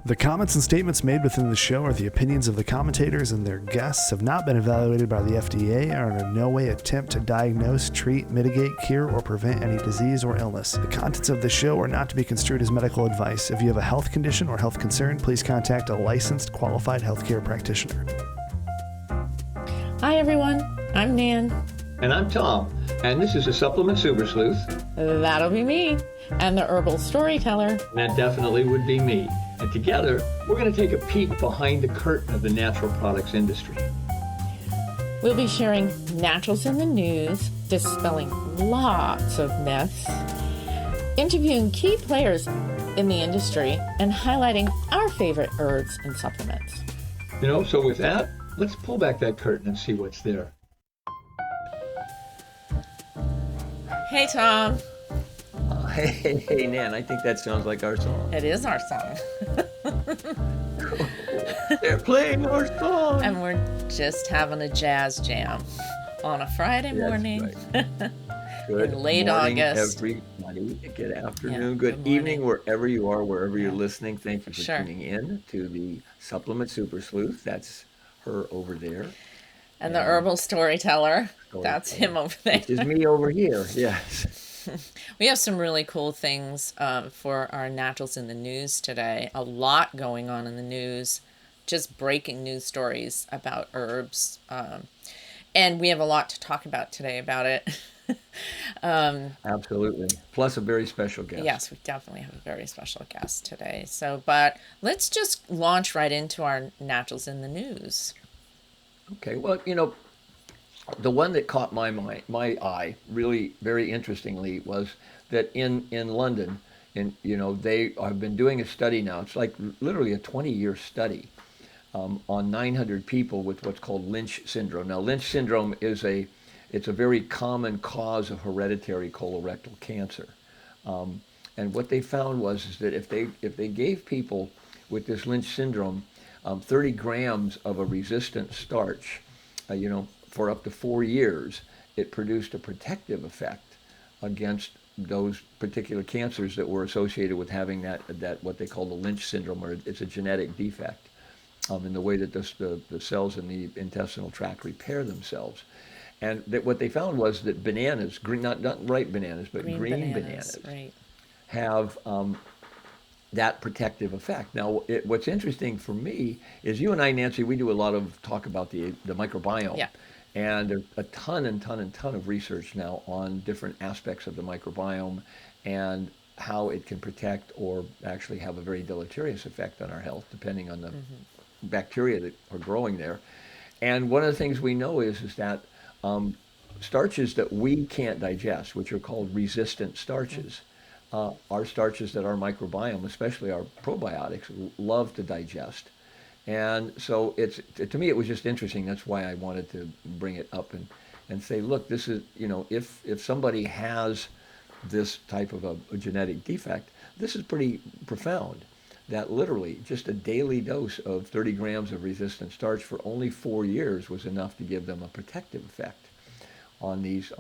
The comments and statements made within the show are the opinions of the commentators and their guests, have not been evaluated by the FDA, and are in no way attempt to diagnose, treat, mitigate, cure, or prevent any disease or illness. The contents of the show are not to be construed as medical advice. If you have a health condition or health concern, please contact a licensed, qualified healthcare practitioner. Hi everyone, I'm Nan. And I'm Tom, and this is a Supplement Super Sleuth. That'll be me, and the Herbal Storyteller. And that definitely would be me. And together, we're going to take a peek behind the curtain of the natural products industry. We'll be sharing naturals in the news, dispelling lots of myths, interviewing key players in the industry, and highlighting our favorite herbs and supplements. So with that, let's pull back that curtain and see what's there. Hey, Tom. Hey, Nan, I think that sounds like our song. It is our song. They're playing our song. And we're just having a jazz jam on a Friday morning. Right. Good in late morning, August. everybody. Good afternoon, Yeah, good evening, wherever you are, wherever you're listening. Thank you for Sure. tuning in to the Supplement Super Sleuth. That's her over there. And the Herbal Storyteller. That's him over there. Which is me over here, yes. We have some really cool things for our naturals in the news today. A lot going on in the news, just breaking news stories about herbs. And we have a lot to talk about today about it. Absolutely. Plus a very special guest. Yes, we definitely have a very special guest today. But let's just launch right into our naturals in the news. Okay, well, the one that caught my eye really very interestingly was that in London, they have been doing a study now. It's like literally a 20-year study on 900 people with what's called Lynch syndrome. Now, Lynch syndrome it's a very common cause of hereditary colorectal cancer. And what they found was that if they gave people with this Lynch syndrome 30 grams of a resistant starch, for up to 4 years, it produced a protective effect against those particular cancers that were associated with having that what they call the Lynch syndrome, or it's a genetic defect in the way that the cells in the intestinal tract repair themselves. And what they found was that bananas, not ripe bananas, but green bananas right, have that protective effect. Now, what's interesting for me is you and I, Nancy, we do a lot of talk about the microbiome. Yeah. And there's a ton of research now on different aspects of the microbiome and how it can protect or actually have a very deleterious effect on our health, depending on the bacteria that are growing there. And one of the things we know is that starches that we can't digest, which are called resistant starches, are starches that our microbiome, especially our probiotics, love to digest. And so to me, it was just interesting. That's why I wanted to bring it up and say, look, this is, if somebody has this type of a genetic defect, this is pretty profound, that literally just a daily dose of 30 grams of resistant starch for only 4 years was enough to give them a protective effect on these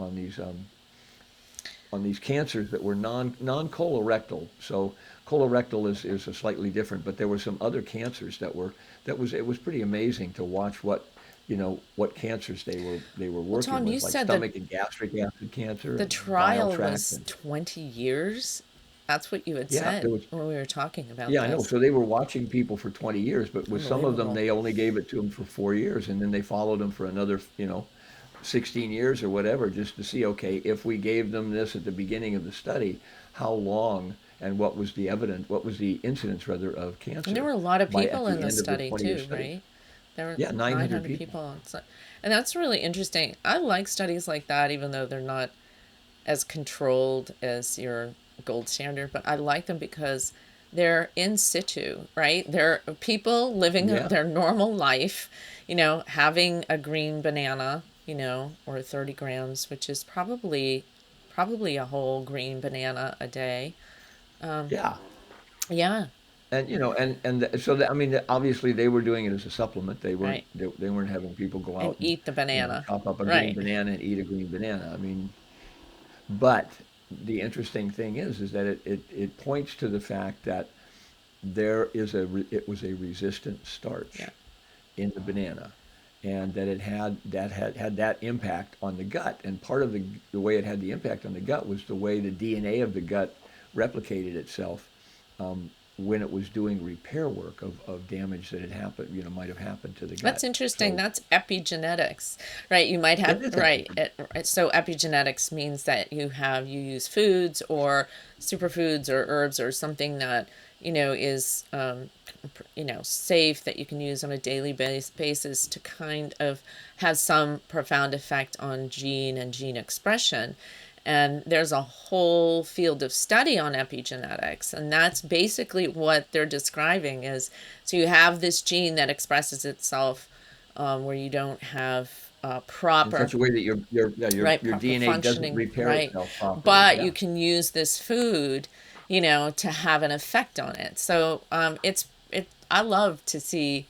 cancers that were non-colorectal. So colorectal is a slightly different, but there were some other cancers it was pretty amazing to watch what cancers they were working Tom, with, you like said stomach and gastric acid cancer. the and trial bile tract was and- 20 years. That's what you had Yeah, said there was- when we were talking about Yeah, this. I know. So they were watching people for 20 years, but with some of them, Unbelievable. they only gave it to them for 4 years, and then they followed them for another, 16 years or whatever, just to see, okay, if we gave them this at the beginning of the study, how long and what was the incidence rather of cancer. And there were a lot of at people in the end of study 20-year too, study. right? There were Yeah, 900 people. And that's really interesting. I like studies like that, even though they're not as controlled as your gold standard, but I like them because they're in situ, right? They're people living their normal life, having a green banana, or 30 grams, which is probably a whole green banana a day. Yeah. Yeah. And obviously they were doing it as a supplement. They weren't Right. they weren't having people go out And eat the banana. chop up a Right. green banana and eat a green banana. But the interesting thing is that it points to the fact that it was a resistant starch in the banana, and that had that impact on the gut. And part of the way it had the impact on the gut was the way the DNA of the gut replicated itself when it was doing repair work of damage that had happened, might have happened to the gut. That's interesting. So That's epigenetics, right? You might have, that is right. actually, So epigenetics means that you use foods or superfoods or herbs or something that, is, safe, that you can use on a daily basis to kind of have some profound effect on gene and gene expression. And there's a whole field of study on epigenetics. And that's basically what they're describing is, so you have this gene that expresses itself where you don't have in proper, such a way that right, your proper DNA doesn't functioning, repair right. itself properly. But Yeah. you can use this food, to have an effect on it. So I love to see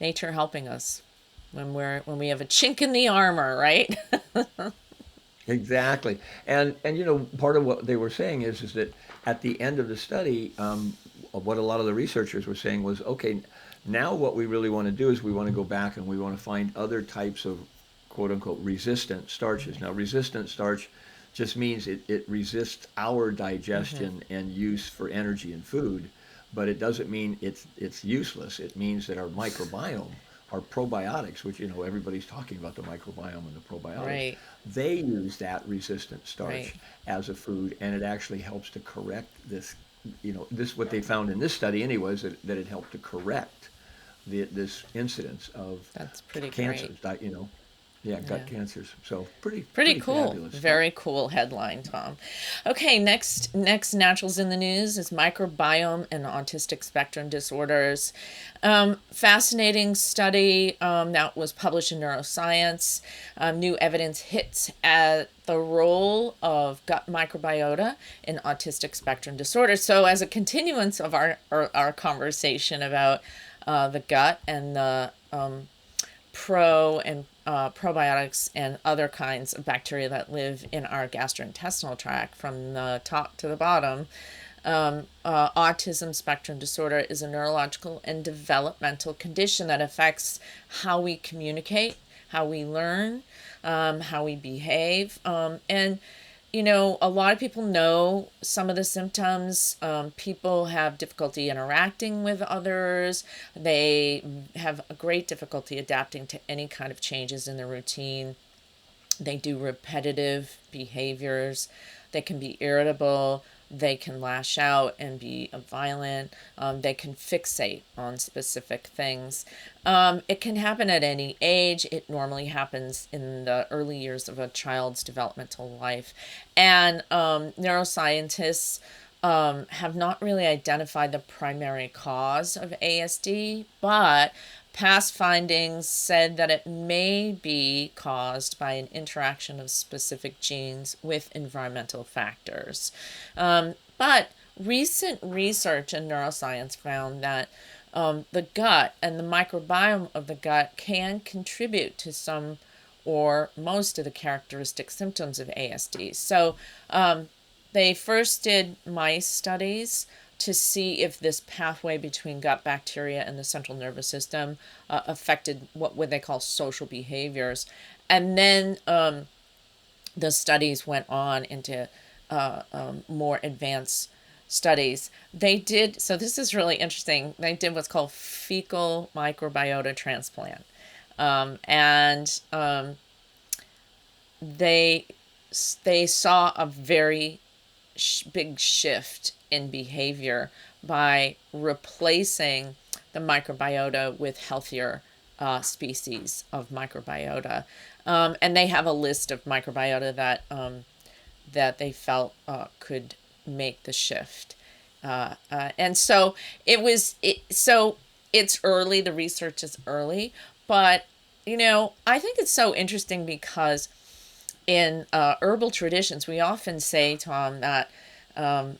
nature helping us when we have a chink in the armor, right? Exactly. And part of what they were saying is that at the end of the study, what a lot of the researchers were saying was, okay, now what we really want to do is we want to go back and we want to find other types of quote unquote resistant starches. Now, resistant starch just means it resists our digestion and use for energy and food, but it doesn't mean it's useless. It means that our microbiome, our probiotics, which everybody's talking about the microbiome and the probiotics, Right, they use that resistant right. starch as a food, and it actually helps to correct this. This what they found in this study, anyways, that it helped to correct this incidence of That's pretty great. cancers. Yeah, gut Yeah. cancers. So pretty Pretty cool. fabulous stuff. Very cool headline, Tom. Okay, next naturals in the news is microbiome and autistic spectrum disorders. Fascinating study that was published in Neuroscience. New evidence hits at the role of gut microbiota in autistic spectrum disorders. So, as a continuance of our conversation about the gut and the probiotics and other kinds of bacteria that live in our gastrointestinal tract from the top to the bottom. Autism spectrum disorder is a neurological and developmental condition that affects how we communicate, how we learn, how we behave, and a lot of people know some of the symptoms. People have difficulty interacting with others. They have a great difficulty adapting to any kind of changes in their routine. They do repetitive behaviors. They can be irritable. They can lash out and be violent. They can fixate on specific things. It can happen at any age. It normally happens in the early years of a child's developmental life. And neuroscientists have not really identified the primary cause of ASD, but past findings said that it may be caused by an interaction of specific genes with environmental factors. But recent research in neuroscience found that the gut and the microbiome of the gut can contribute to some or most of the characteristic symptoms of ASD. So they first did mice studies to see if this pathway between gut bacteria and the central nervous system affected what would they call social behaviors. And then the studies went on into more advanced studies. They did, so this is really interesting, they did what's called fecal microbiota transplant. And they saw a very big shift in behavior by replacing the microbiota with healthier species of microbiota. And they have a list of microbiota that they felt could make the shift. And so it's early, the research is early, but I think it's so interesting because in herbal traditions, we often say, Tom, that the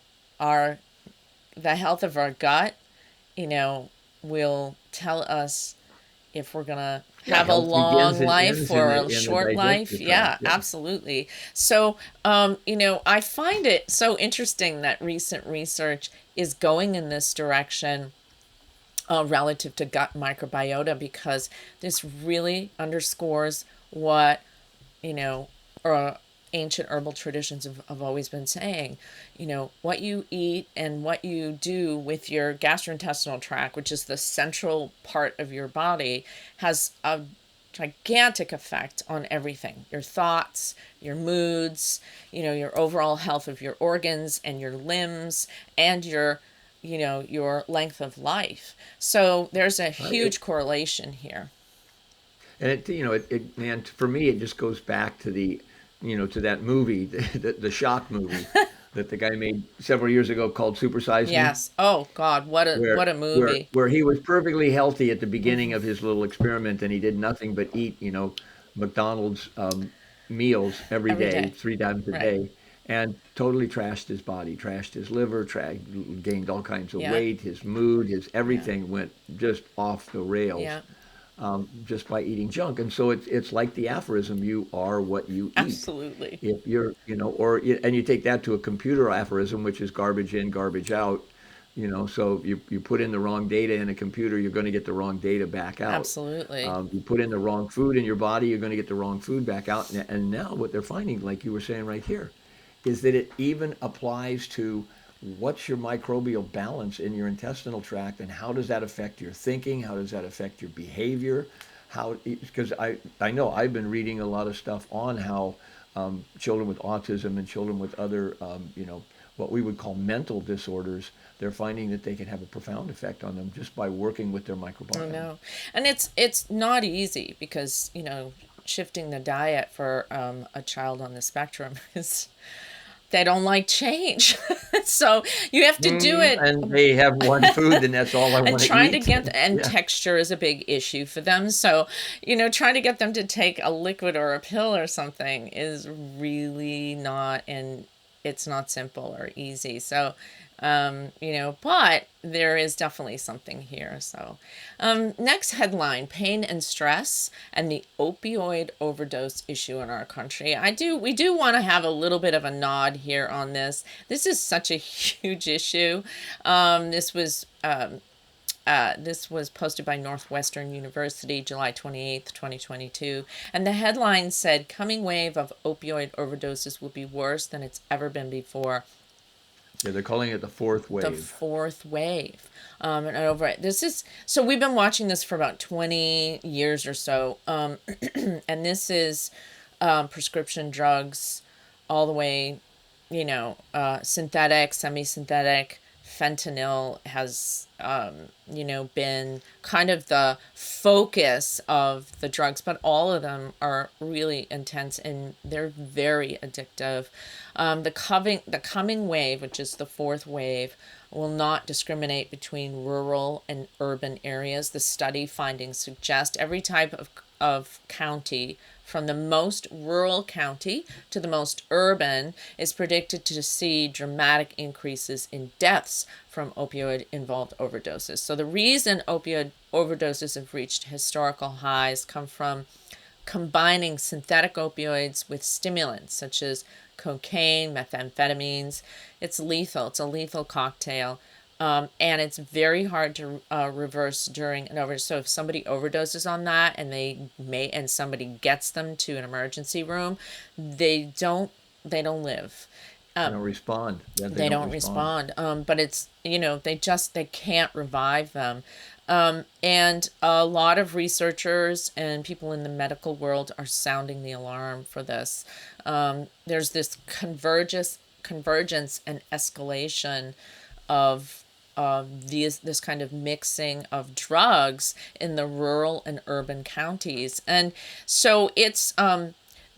health of our gut, will tell us if we're gonna have a Health long begins and life ends or in a the short life. digestive Yeah, tract. Yeah. absolutely. So, I find it so interesting that recent research is going in this direction relative to gut microbiota, because this really underscores what, you know, ancient herbal traditions have always been saying. You know, what you eat and what you do with your gastrointestinal tract, which is the central part of your body, has a gigantic effect on everything: your thoughts, your moods, you know, your overall health of your organs and your limbs, and your, you know, your length of life. So there's a huge correlation here. And man, for me, it just goes back to to that movie, the shock movie that the guy made several years ago called Super Size Me, Yes. Oh God, where what a movie. he was perfectly healthy at the beginning of his little experiment, and he did nothing but eat, McDonald's meals every Every day, day. 3 times a Right. day, and totally trashed his body, trashed his liver, gained all kinds of Yeah. weight, his mood, his Yeah. everything went just off the rails Yeah. just by eating junk. And so it's like the aphorism: you are what you eat. Absolutely. If you're, and you take that to a computer aphorism, which is garbage in, garbage out. So you put in the wrong data in a computer, you're going to get the wrong data back out. Absolutely. You put in the wrong food in your body, you're going to get the wrong food back out. And now what they're finding, like you were saying right here, is that it even applies to what's your microbial balance in your intestinal tract, and how does that affect your thinking? How does that affect your behavior? Because I know I've been reading a lot of stuff on how children with autism and children with other, what we would call mental disorders, they're finding that they can have a profound effect on them just by working with their I microbiome. know. And it's not easy, because, you know, shifting the diet for a child on the spectrum is, they don't like change. So you have to do it. And they have one food, and that's all I And want to trying to eat. get, and Yeah. texture is a big issue for them. So, you know, trying to get them to take a liquid or a pill or something is really not, and it's not simple or easy. So, you know, but there is definitely something here. So, next headline: pain and stress and the opioid overdose issue in our country. We do want to have a little bit of a nod here on this. This is such a huge issue. This was posted by Northwestern University, July 28th, 2022. And the headline said, "Coming wave of opioid overdoses will be worse than it's ever been before." Yeah, they're calling it the fourth The wave. fourth wave. And over this is, so we've been watching this for about 20 years or so. And this is prescription drugs all the way, you know, synthetic, semi-synthetic. Fentanyl has, you know, been kind of the focus of the drugs, but all of them are really intense and they're very addictive. The coming wave, which is the fourth wave, will not discriminate between rural and urban areas. The study findings suggest every type of county, from the most rural county to the most urban, is predicted to see dramatic increases in deaths from opioid-involved overdoses. So the reason opioid overdoses have reached historical highs come from combining synthetic opioids with stimulants such as cocaine, methamphetamines. It's lethal. It's a lethal cocktail. And it's very hard to reverse during an overdose. So if somebody overdoses on that and somebody gets them to an emergency room, they don't live. They don't respond. Yeah, they They don't don't respond. respond. But it's, you know, they can't revive them. And a lot of researchers and people in the medical world are sounding the alarm for this. There's this convergence and escalation of this kind of mixing of drugs in the rural and urban counties. And so it's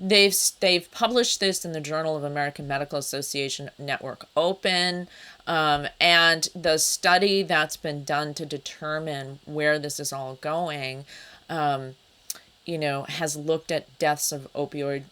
they've published this in the Journal of American Medical Association Network Open, and the study that's been done to determine where this is all going, you know, has looked at deaths of opioid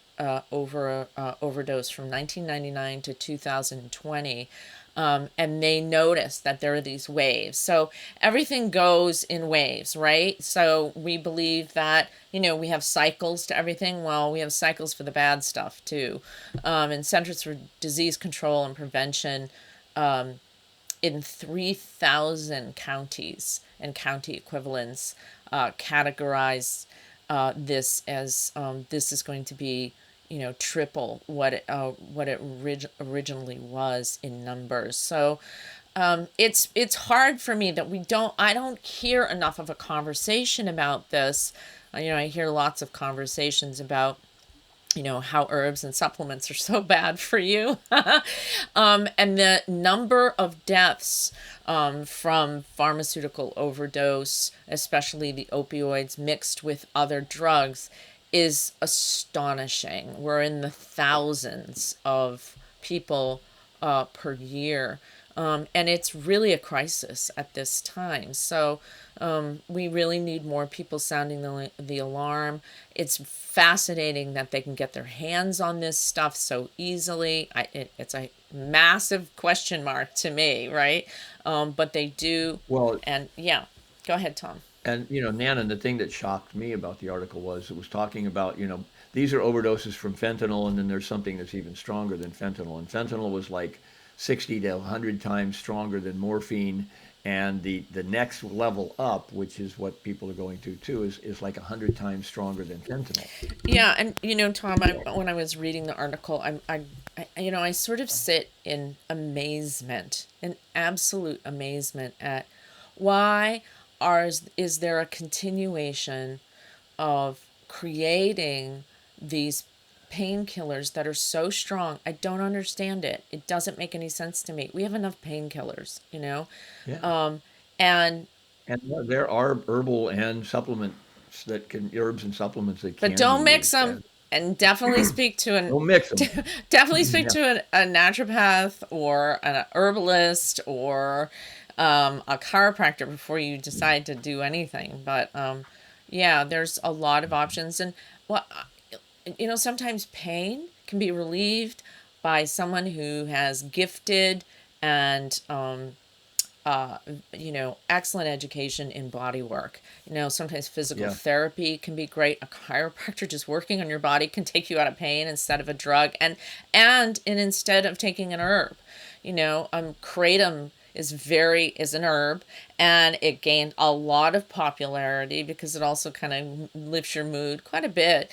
overdose from 1999 to 2020. And they notice that there are these waves. So everything goes in waves, right? So we believe that, you know, we have cycles to everything. Well, we have cycles for the bad stuff too. And Centers for Disease Control and Prevention in 3,000 counties and county equivalents categorize this as this is going to be, triple what it originally was in numbers. So it's hard for me that I don't hear enough of a conversation about this. I hear lots of conversations about how herbs and supplements are so bad for you. And the number of deaths from pharmaceutical overdose, especially the opioids mixed with other drugs, is astonishing. We're in the thousands of people per year. And it's really a crisis at this time. So we really need more people sounding the alarm. It's fascinating that they can get their hands on this stuff so easily. It's a massive question mark to me, right? But they do. Well, And yeah, go ahead, Tom. and Nana, the thing that shocked me about the article was it was talking about, these are overdoses from fentanyl, and then there's something that's even stronger than fentanyl. And fentanyl was like 60 to 100 times stronger than morphine. And the next level up, which is what people are going to too, is like 100 times stronger than fentanyl. Yeah, and Tom, when I was reading the article, I sort of sit in amazement, in absolute amazement at why is there a continuation of creating these painkillers that are so strong. I don't understand it. It doesn't make any sense to me. We have enough painkillers, Yeah. and And there are herbs and supplements that but can be don't mix used. them. And definitely speak to Don't mix them. definitely speak Yeah. to a naturopath or an herbalist or a chiropractor before you decide to do anything. But yeah, there's a lot of options, and well, sometimes pain can be relieved by someone who has gifted and excellent education in body work. Sometimes physical Yeah. therapy can be great. A chiropractor just working on your body can take you out of pain instead of a drug, and instead of taking an herb. Kratom is an herb, and it gained a lot of popularity because it also kind of lifts your mood quite a bit.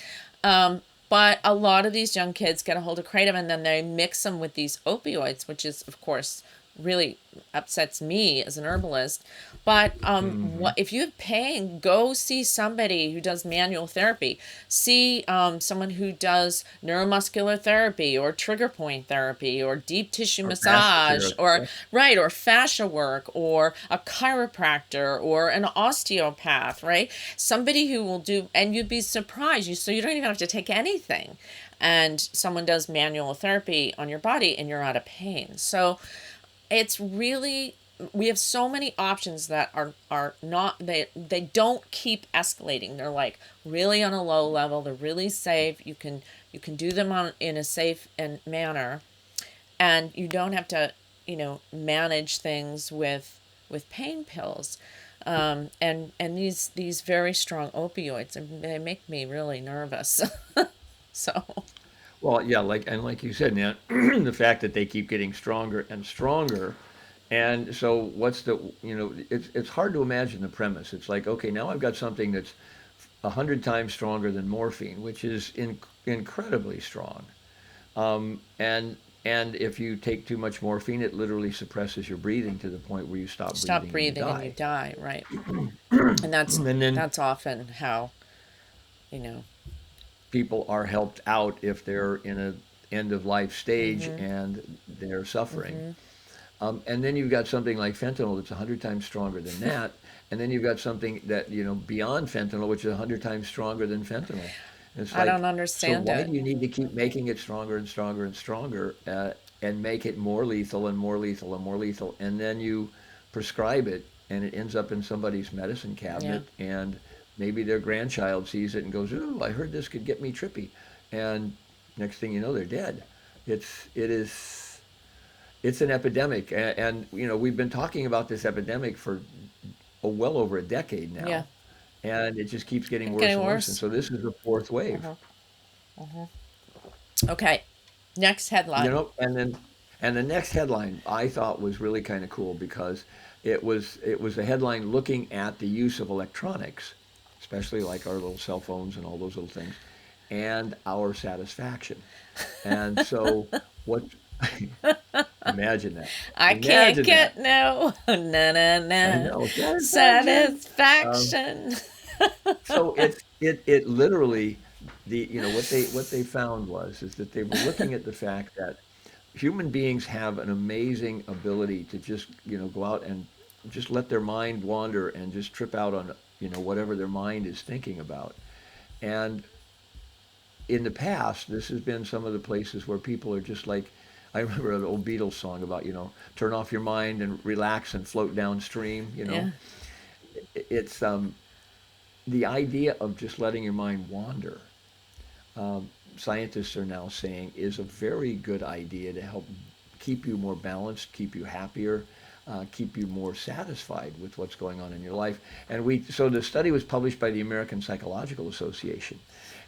But a lot of these young kids get a hold of kratom and then they mix them with these opioids, which is, of course, really upsets me as an herbalist. But Hmm. if you have pain, go see somebody who does manual therapy. See someone who does neuromuscular therapy or trigger point therapy or deep tissue Or fascia massage therapy. or Yeah. right or fascia work or a chiropractor or an osteopath, right? Somebody who will do, and you'd be surprised. So you don't even have to take anything, and someone does manual therapy on your body, and you're out of pain. So it's really, we have so many options that are not, they don't keep escalating. They're like really on a low level. They're really safe. You can do them in a safe and manner, and you don't have to manage things with pain pills. And these very strong opioids, and they make me really nervous. So Well, yeah, like you said, Nan, the fact that they keep getting stronger and stronger, and so it's hard to imagine the premise. It's like, okay, now I've got something that's 100 times stronger than morphine, which is incredibly strong. And if you take too much morphine, it literally suppresses your breathing to the point where you stop stop breathing and you breathing and you die. die, right? And that's And then that's often how you know people are helped out if they're in a end of life stage mhm, and they're suffering. mhm. And then you've got something like fentanyl that's 100 times stronger than that. And then you've got something that, beyond fentanyl, which is 100 times stronger than fentanyl. And it's I don't like, so understand why it. do you need to keep making it stronger and stronger and stronger, and make it more lethal and more lethal and more lethal? And then you prescribe it and it ends up in somebody's medicine Yeah. cabinet, and maybe their grandchild sees it and goes, "Ooh, I heard this could get me trippy." And next thing you know, they're dead. It is it's an epidemic, and we've been talking about this epidemic for well over a decade Yeah. now, and it just keeps getting It's worse getting and worse. And worse. so this is the fourth wave, Uh-huh. Uh-huh. Okay. Next headline. and then And the next headline I thought was really kind of cool because it was a headline looking at the use of electronics, especially like our little cell phones and all those little things, and our satisfaction. And so what imagine that. I can't Imagine that. get no na na I na know, satisfaction. Um, satisfaction. so it literally what they found was is that they were looking at the fact that human beings have an amazing ability to just go out and just let their mind wander and just trip out on whatever their mind is thinking about. And in the past, this has been some of the places where people are just like, I remember an old Beatles song about, turn off your mind and relax and float downstream. Yeah, It's the idea of just letting your mind wander. Scientists are now saying is a very good idea to help keep you more balanced, keep you happier, keep you more satisfied with what's going on in your life. And so the study was published by the American Psychological Association,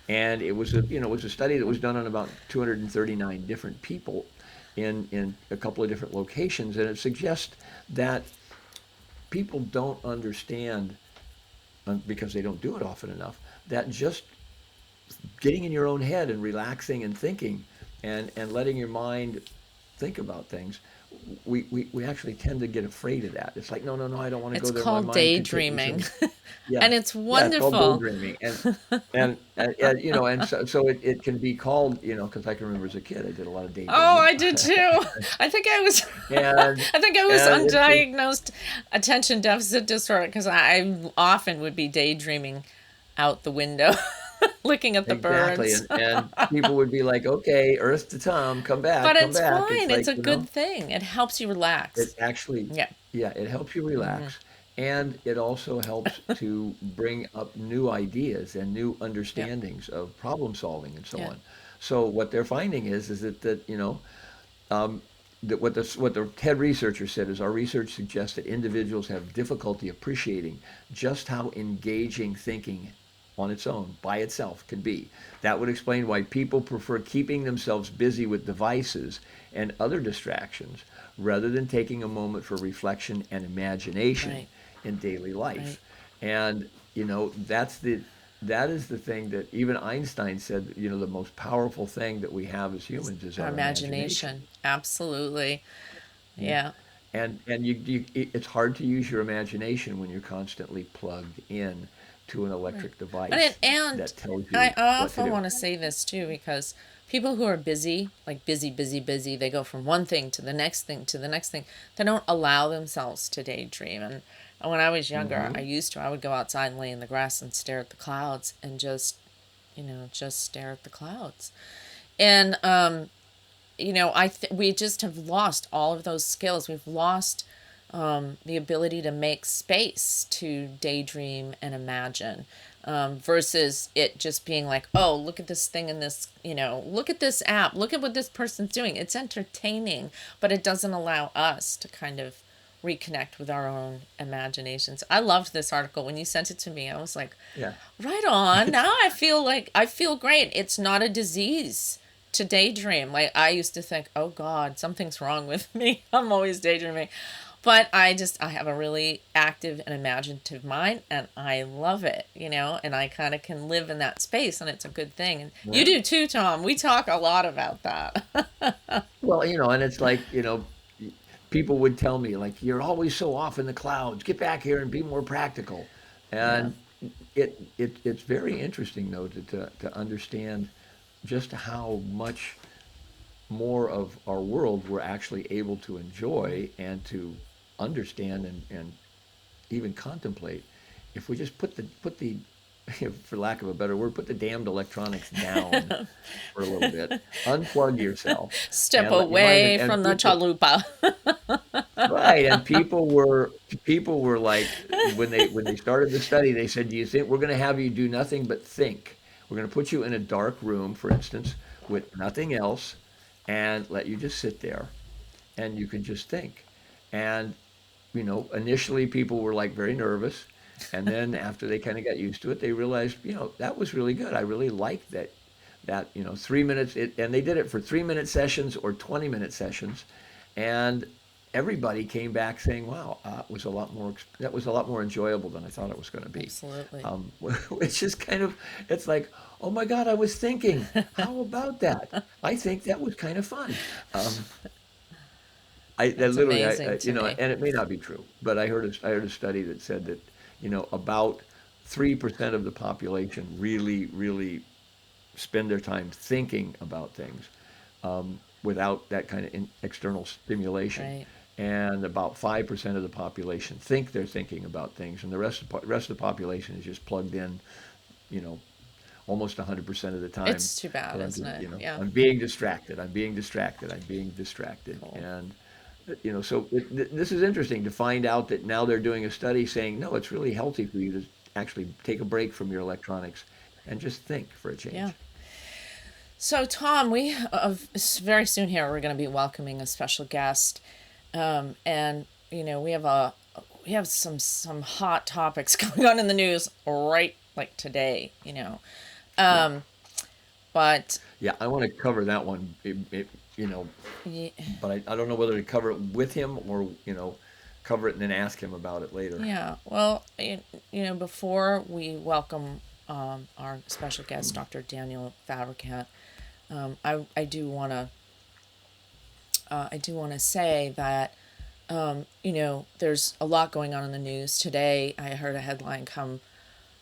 and it was a study that was done on about 239 different people in a couple of different locations, and it suggests that people don't understand because they don't do it often enough that just getting in your own head and relaxing and thinking and letting your mind think about things, we actually tend to get afraid of that. It's like, no, no, no, I don't want to it's go there. My called mind could take me daydreaming, some. Yeah, and it's yeah, it's called wonderful. daydreaming, and so it can be called, because I can remember as a kid I did a lot of Oh, daydreaming, I did too. I think I was and I think I was and it's undiagnosed attention deficit disorder because I often would be daydreaming out the window, looking at the exactly, birds. and people would be like, okay, Earth to Tom, come But back, come it's back. It's fine. It's like, a good thing. It helps you it relax. actually, Yeah. yeah, it helps you relax, and it also helps to bring up new ideas and new Yeah. understandings of problem solving and so Yeah. on. So what they're finding is um, that what the head researcher said is our research suggests that individuals have difficulty appreciating just how engaging thinking on its own, by itself, can be. That would explain why people prefer keeping themselves busy with devices and other distractions rather than taking a moment for reflection and imagination Right. in daily Right. life. And that is the thing that even Einstein said, the most powerful thing that we have as humans is Our our imagination. imagination. Absolutely. Yeah. Yeah. It's hard to use your imagination when you're constantly plugged in to an Right. electric And device it, and that tells I you what to often do. want to say this too because people who are busy, like busy, busy, busy, they go from one thing to the next thing to the next thing. They don't allow themselves to daydream. And when I was younger, Hmm. I would go outside and lay in the grass and stare at the clouds and just stare at the clouds. And we just have lost all of those skills. We've lost the ability to make space to daydream and imagine, versus it just being like, oh, look at this thing in this, look at this app, look at what this person's doing. It's entertaining, but it doesn't allow us to kind of reconnect with our own imaginations. I loved this article. When you sent it to me, I was like, Yeah. right on. It's Now I feel great. It's not a disease to daydream. Like I used to think, oh God, something's wrong with me. I'm always daydreaming. But I have a really active and imaginative mind and I love it, and I kind of can live in that space and it's a good thing. And you yeah. do too, Tom. We talk a lot about that. Well, and it's like, people would tell me like, you're always so off in the clouds. Get back here and be more practical. Yeah. And it's very interesting though to understand just how much more of our world we're actually able to enjoy and to understand and even contemplate if we just put the for lack of a better word, put the damned electronics down for a little bit, unplug yourself, Step and let your mind away and from the people. chalupa. Right, and people were like when they started the study, they said, "Do you think we're going to have you do nothing but think? We're going to put you in a dark room, for instance, with nothing else, and let you just sit there, and you can just think." And initially people were like very nervous, and then after they kind of got used to it, they realized, that was really good. I really liked at 3 minutes, and they did it for 3 minute sessions or 20 minute sessions, and everybody came back saying, "Wow, that was a lot more enjoyable than I thought it was going to be." Absolutely. Which is kind of, it's like, oh my God, I was thinking, how about that? I think that was kind of fun. Um, I That's literally, amazing to me. and it may not be true, but I heard a study that said that, about 3% of the population really, really spend their time thinking about things, without that kind of external stimulation. Right. And about 5% of the population think they're thinking about things, and the rest of the population is just plugged in, you know, almost 100% of the time. It's too bad, That isn't it? Yeah. I'm being distracted. I'm being distracted. I'm being distracted. Cool. And so this is interesting to find out that now they're doing a study saying, no, it's really healthy for you to actually take a break from your electronics and just think for a change. Yeah. So, Tom, we very soon here we're going to be welcoming a special guest, and we have some hot topics going on in the news right like today. Yeah. But Yeah, I want to cover that one, y- but I don't know whether to cover it with him or, cover it and then ask him about it later. yeah, well, before we welcome our special guest, Dr. Daniel Fabricant, I do want to say that there's a lot going on in the news today. I heard a headline come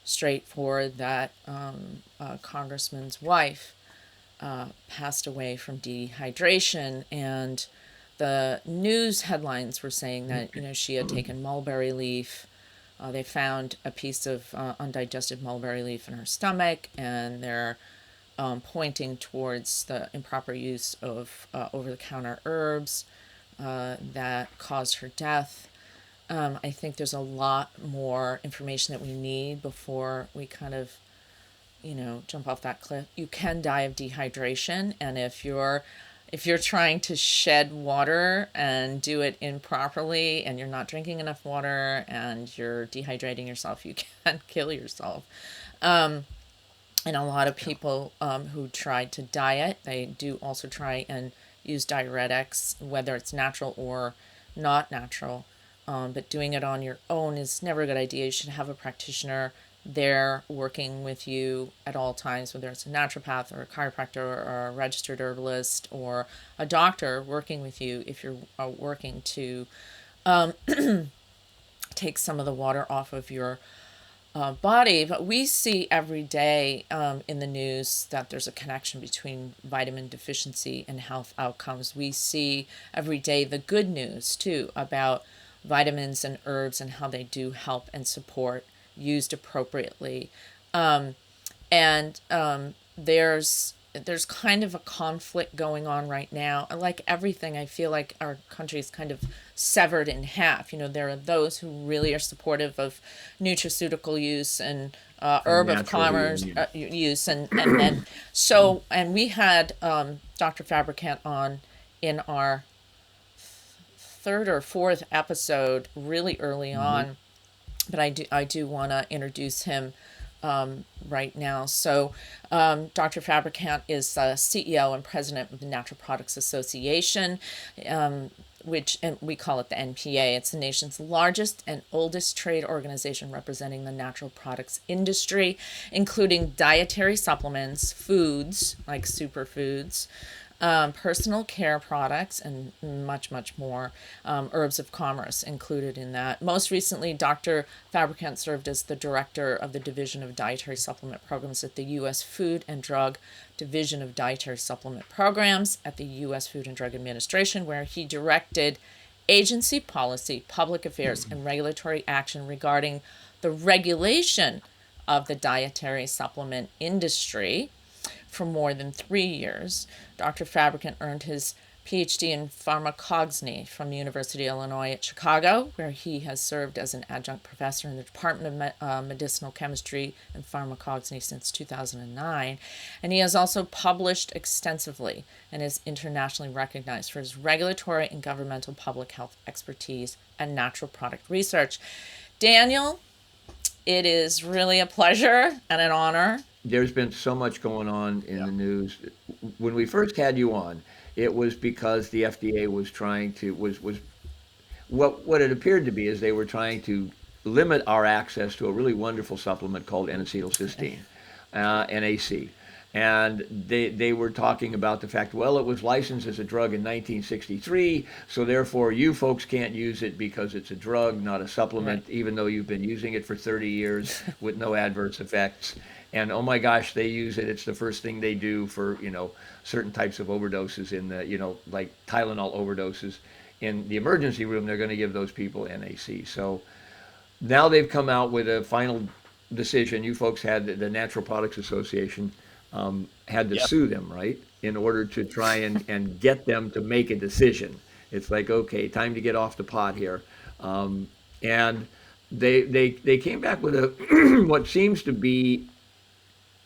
straight forward that a congressman's wife passed away from dehydration, and the news headlines were saying that she had taken mulberry leaf. They found a piece of undigested mulberry leaf in her stomach, and they're pointing towards the improper use of over-the-counter herbs that caused her death. I think there's a lot more information that we need before we kind of, jump off that cliff. You can die of dehydration, and if you're trying to shed water and do it improperly, and you're not drinking enough water and you're dehydrating yourself, you can kill yourself. And a lot of people who try to diet, they do also try and use diuretics, whether it's natural or not natural. But doing it on your own is never a good idea. You should have a practitioner there working with you at all times, whether it's a naturopath or a chiropractor or a registered herbalist or a doctor working with you if you're working to take some of the water off of your body. But we see every day in the news that there's a connection between vitamin deficiency and health outcomes. We see every day the good news too about vitamins and herbs and how they do help and support used appropriately. And there's kind of a conflict going on right now. Like everything, I feel like our country is kind of severed in half. There are those who really are supportive of nutraceutical use and herb of commerce use, and we had Dr. Fabricant on in our third or fourth episode really early on, but I do want to introduce him right now. So Dr. Fabricant is CEO and president of the Natural Products Association, which and we call it the NPA. It's the nation's largest and oldest trade organization representing the natural products industry, including dietary supplements, foods like superfoods, personal care products, and much, much more. Herbs of commerce included in that. Most recently, Dr. Fabricant served as the director of the Division of Dietary Supplement Programs at the U.S. Food and Drug Division of Dietary Supplement Programs at the U.S. Food and Drug Administration, where he directed agency policy, public affairs, and regulatory action regarding the regulation of the dietary supplement industry for more than 3 years. Dr. Fabricant earned his PhD in pharmacognosy from the University of Illinois at Chicago, where he has served as an adjunct professor in the Department of Medicinal Chemistry and Pharmacognosy since 2009. And he has also published extensively and is internationally recognized for his regulatory and governmental public health expertise and natural product research. Daniel, it is really a pleasure and an honor there's been so much going on in the news. When we first had you on, it was because the FDA was trying to was what it appeared to be is they were trying to limit our access to a really wonderful supplement called N-acetylcysteine, NAC. And they were talking about the fact, well, it was licensed as a drug in 1963, so therefore you folks can't use it because it's a drug, not a supplement, Right. even though you've been using it for 30 years with no adverse effects. And oh my gosh, they use it. It's the first thing they do for, certain types of overdoses in the, like Tylenol overdoses. In the emergency room, they're going to give those people NAC. So now they've come out with a final decision. You folks had the Natural Products Association had to Yep. sue them, right, in order to try and get them to make a decision. It's like, okay, time to get off the pot here. And they came back with a what seems to be,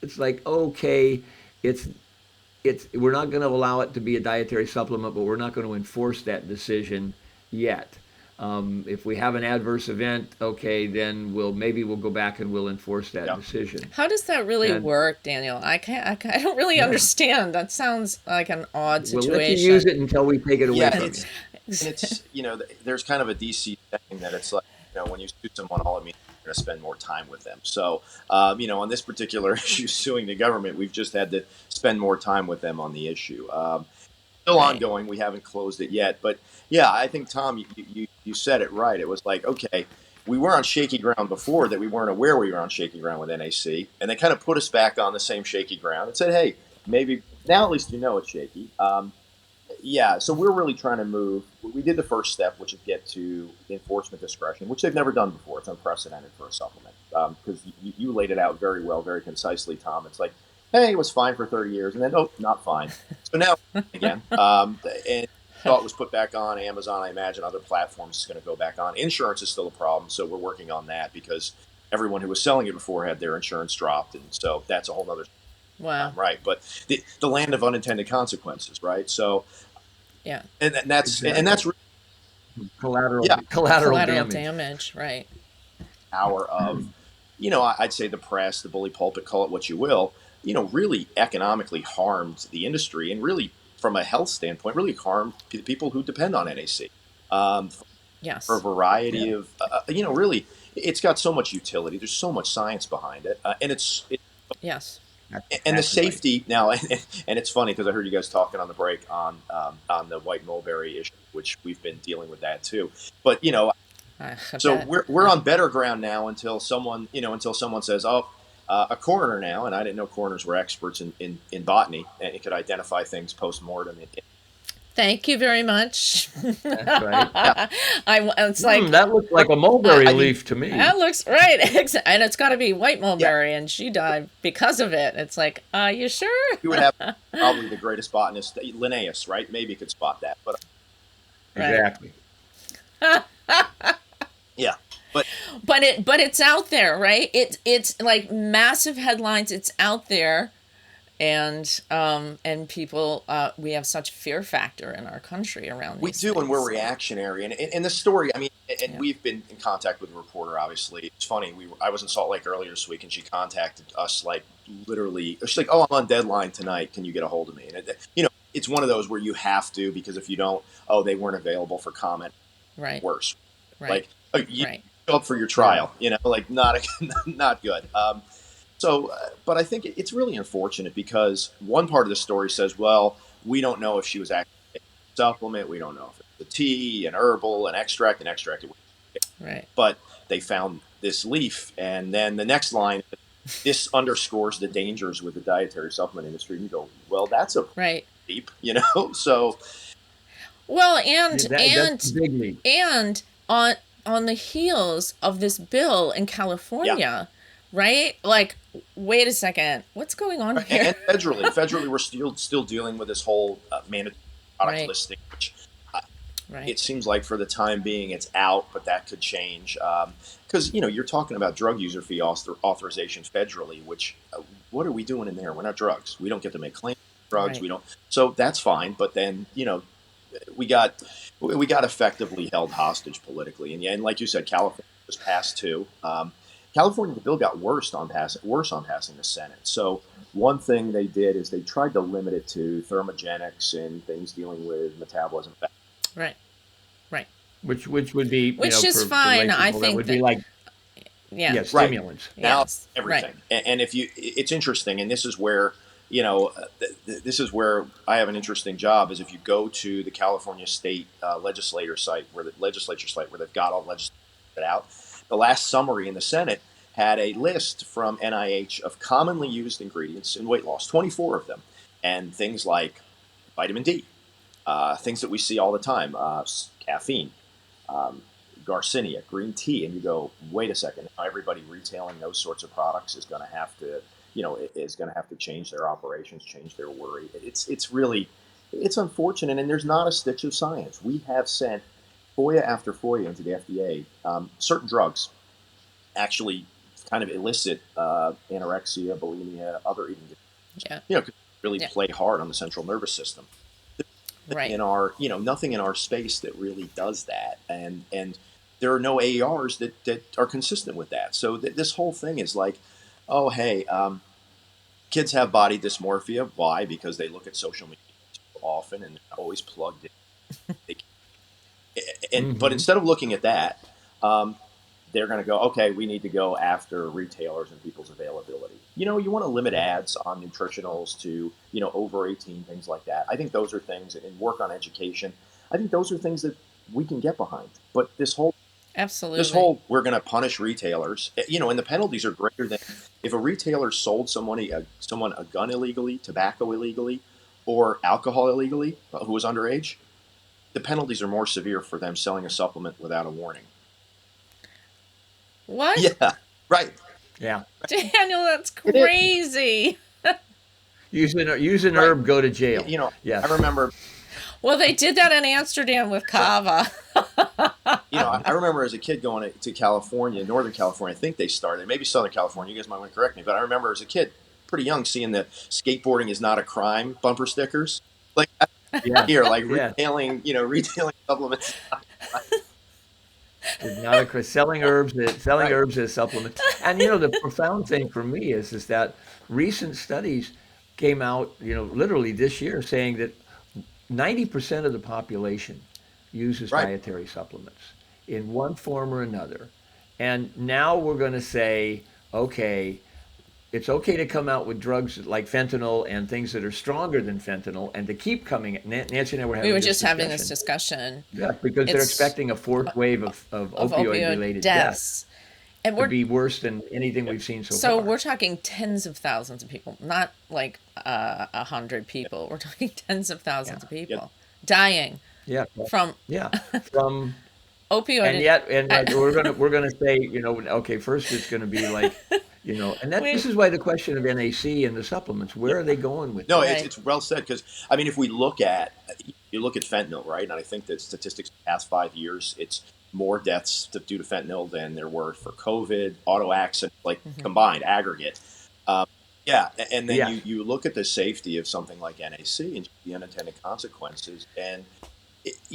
it's like, okay, it's we're not going to allow it to be a dietary supplement, but we're not going to enforce that decision yet. If we have an adverse event, okay, then we'll go back and we'll enforce that Yep. decision. How does that really And work, Daniel? I don't really yeah, understand. That sounds like an odd we'll let you use situation. it until we take it away Yeah, from you. it's there's kind of a DC thing that it's like, when you sue someone, all it means you're going to spend more time with them. So, on this particular issue, suing the government, we've just had to spend more time with them on the issue. Still Right. ongoing. We haven't closed it yet, but yeah, I think Tom, you said it right. It was like, okay, we were on shaky ground before that we weren't aware we were on shaky ground with NAC, and they kind of put us back on the same shaky ground and said, hey, maybe now at least it's shaky. Yeah, so we're really trying to move. We did the first step, which is get to enforcement discretion, which they've never done before. It's unprecedented for a supplement because you laid it out very well, very concisely, Tom. It's like, hey, it was fine for 30 years, and then, oh, not fine. So now, again, and thought was put back on Amazon. I imagine other platforms is going to go back on. Insurance is still a problem, so we're working on that because everyone who was selling it before had their insurance dropped, and so that's a whole other time, Wow. right? But the land of unintended consequences, right? So Yeah. and that's Exactly. really, Collateral yeah, collateral Collateral damage. damage. Right. power of I'd say the press, the bully pulpit, call it what you will, really economically harmed the industry and really from a health standpoint really harmed people who depend on NAC for a Yes. variety Yeah, of really it's got so much utility. There's so much science behind it, and Yes. that's and the exactly right. safety now, and it's funny because I heard you guys talking on the break on the white mulberry issue, which we've been dealing with that too. But I so bet. we're on better ground now until someone says, oh, a coroner now, and I didn't know coroners were experts in botany and it could identify things post mortem. Thank you very much. That's right. Yeah, It's like, That looks like but a mulberry I mean, leaf to me. that looks right. And it's got to be white yeah, mulberry, and she died because of it. It's like, you sure? you would have probably the greatest botanist, Linnaeus, right? Maybe could spot that, but Right. Exactly. yeah, but But it's out there, right? It's like massive headlines. It's out there, and people, we have such fear factor in our country around we these do, and things. we're So reactionary. And the story, I mean, and yeah. we've been in contact with a reporter. Obviously, it's funny. I was in Salt Lake earlier this week, and she contacted us like literally. She's like, "Oh, I'm on deadline tonight. Can you get a hold of me?" And it's one of those where you have to because if you don't, oh, they weren't available for comment. Right. Worse, Right. like oh, you Right. show up for your Yeah. trial. Like not not good. But I think it's really unfortunate because one part of the story says, well, we don't know if she was actually taking a supplement. We don't know if it's a tea, an herbal, an extract, Right. but they found this leaf. And then the next line, this underscores the dangers with the dietary supplement industry. And you go, well, that's a Right. deep. So, Well, Yeah, and that's the and big leap. and on the heels of this bill in yeah. California, right? Like, wait a second, what's going on here? And federally, we're still dealing with this whole mandatory product Right. listing, which Right. it seems like for the time being it's out, but that could change because you're talking about drug user fee authorization federally. Which what are we doing in there? We're not drugs. We don't get to make claims for drugs. Right. We don't. So that's fine. But then we got effectively held hostage politically, and yeah, and like you said, California was passed too. California, the bill got worse on passing the Senate. So one thing they did is they tried to limit it to thermogenics and things dealing with metabolism. Right. Right. which would be, Which is for lay fine. I people, that think would be that, like, yeah. yeah, Right. stimulants. Now Yes. Right. everything. And if you, it's interesting, and this is where, you know, this is where I have an interesting job, is if you go to the California State legislature site, where they've got all legislation out. The last summary in the Senate had a list from NIH of commonly used ingredients in weight loss, 24 of them, and things like vitamin D, things that we see all the time, caffeine, um, Garcinia, green tea, and you go, wait a second, everybody retailing those sorts of products is going to have to, is going to have to change their operations, change their worry. It's really, it's unfortunate, and there's not a stitch of science. We have sent FOIA after FOIA into the FDA. Certain drugs actually kind of elicit anorexia, bulimia, other eating disorders. Yeah. Could really Yeah. play hard on the central nervous system. Right. In our, nothing in our space that really does that, and there are no AERs that are consistent with that. So this whole thing is like, oh hey, kids have body dysmorphia. Why? Because they look at social media too often and they're always plugged in. But instead of looking at that, they're going to go, okay, we need to go after retailers and people's availability. You want to limit ads on nutritionals to, over 18, things like that. I think those are things, and work on education. I think those are things that we can get behind. But Absolutely. we're going to punish retailers, and the penalties are greater than if a retailer sold someone a gun illegally, tobacco illegally, or alcohol illegally, who was underage. The penalties are more severe for them selling a supplement without a warning. What? Yeah, right. Yeah. Daniel, that's crazy. Use an herb, go to jail. I remember. Well, they did that in Amsterdam with kava. I remember as a kid going to California, Northern California. I think they started, maybe Southern California. You guys might want to correct me, but I remember as a kid, pretty young, seeing the skateboarding is not a crime bumper stickers. Like here, like retailing supplements. Not a selling herbs as supplements. And the profound thing for me is that recent studies came out, literally this year, saying that 90% of the population uses dietary supplements in one form or another. And now we're going to say, okay, it's okay to come out with drugs like fentanyl and things that are stronger than fentanyl, and to keep coming. Nancy and I were having having this discussion. Yeah, because they're expecting a fourth wave of opioid-related deaths. And to be worse than anything we've seen so far. So we're talking tens of thousands of people, not like 100 people. We're talking tens of thousands of people dying. Yeah. From opioid. And we're gonna say, okay, first it's gonna be like, and this is why the question of NAC and the supplements, where are they going with? No, it's well said, because if we look at fentanyl, right, and I think that statistics the past 5 years, it's more deaths due to fentanyl than there were for COVID, auto accidents, combined aggregate. And then you look at the safety of something like NAC and the unintended consequences. And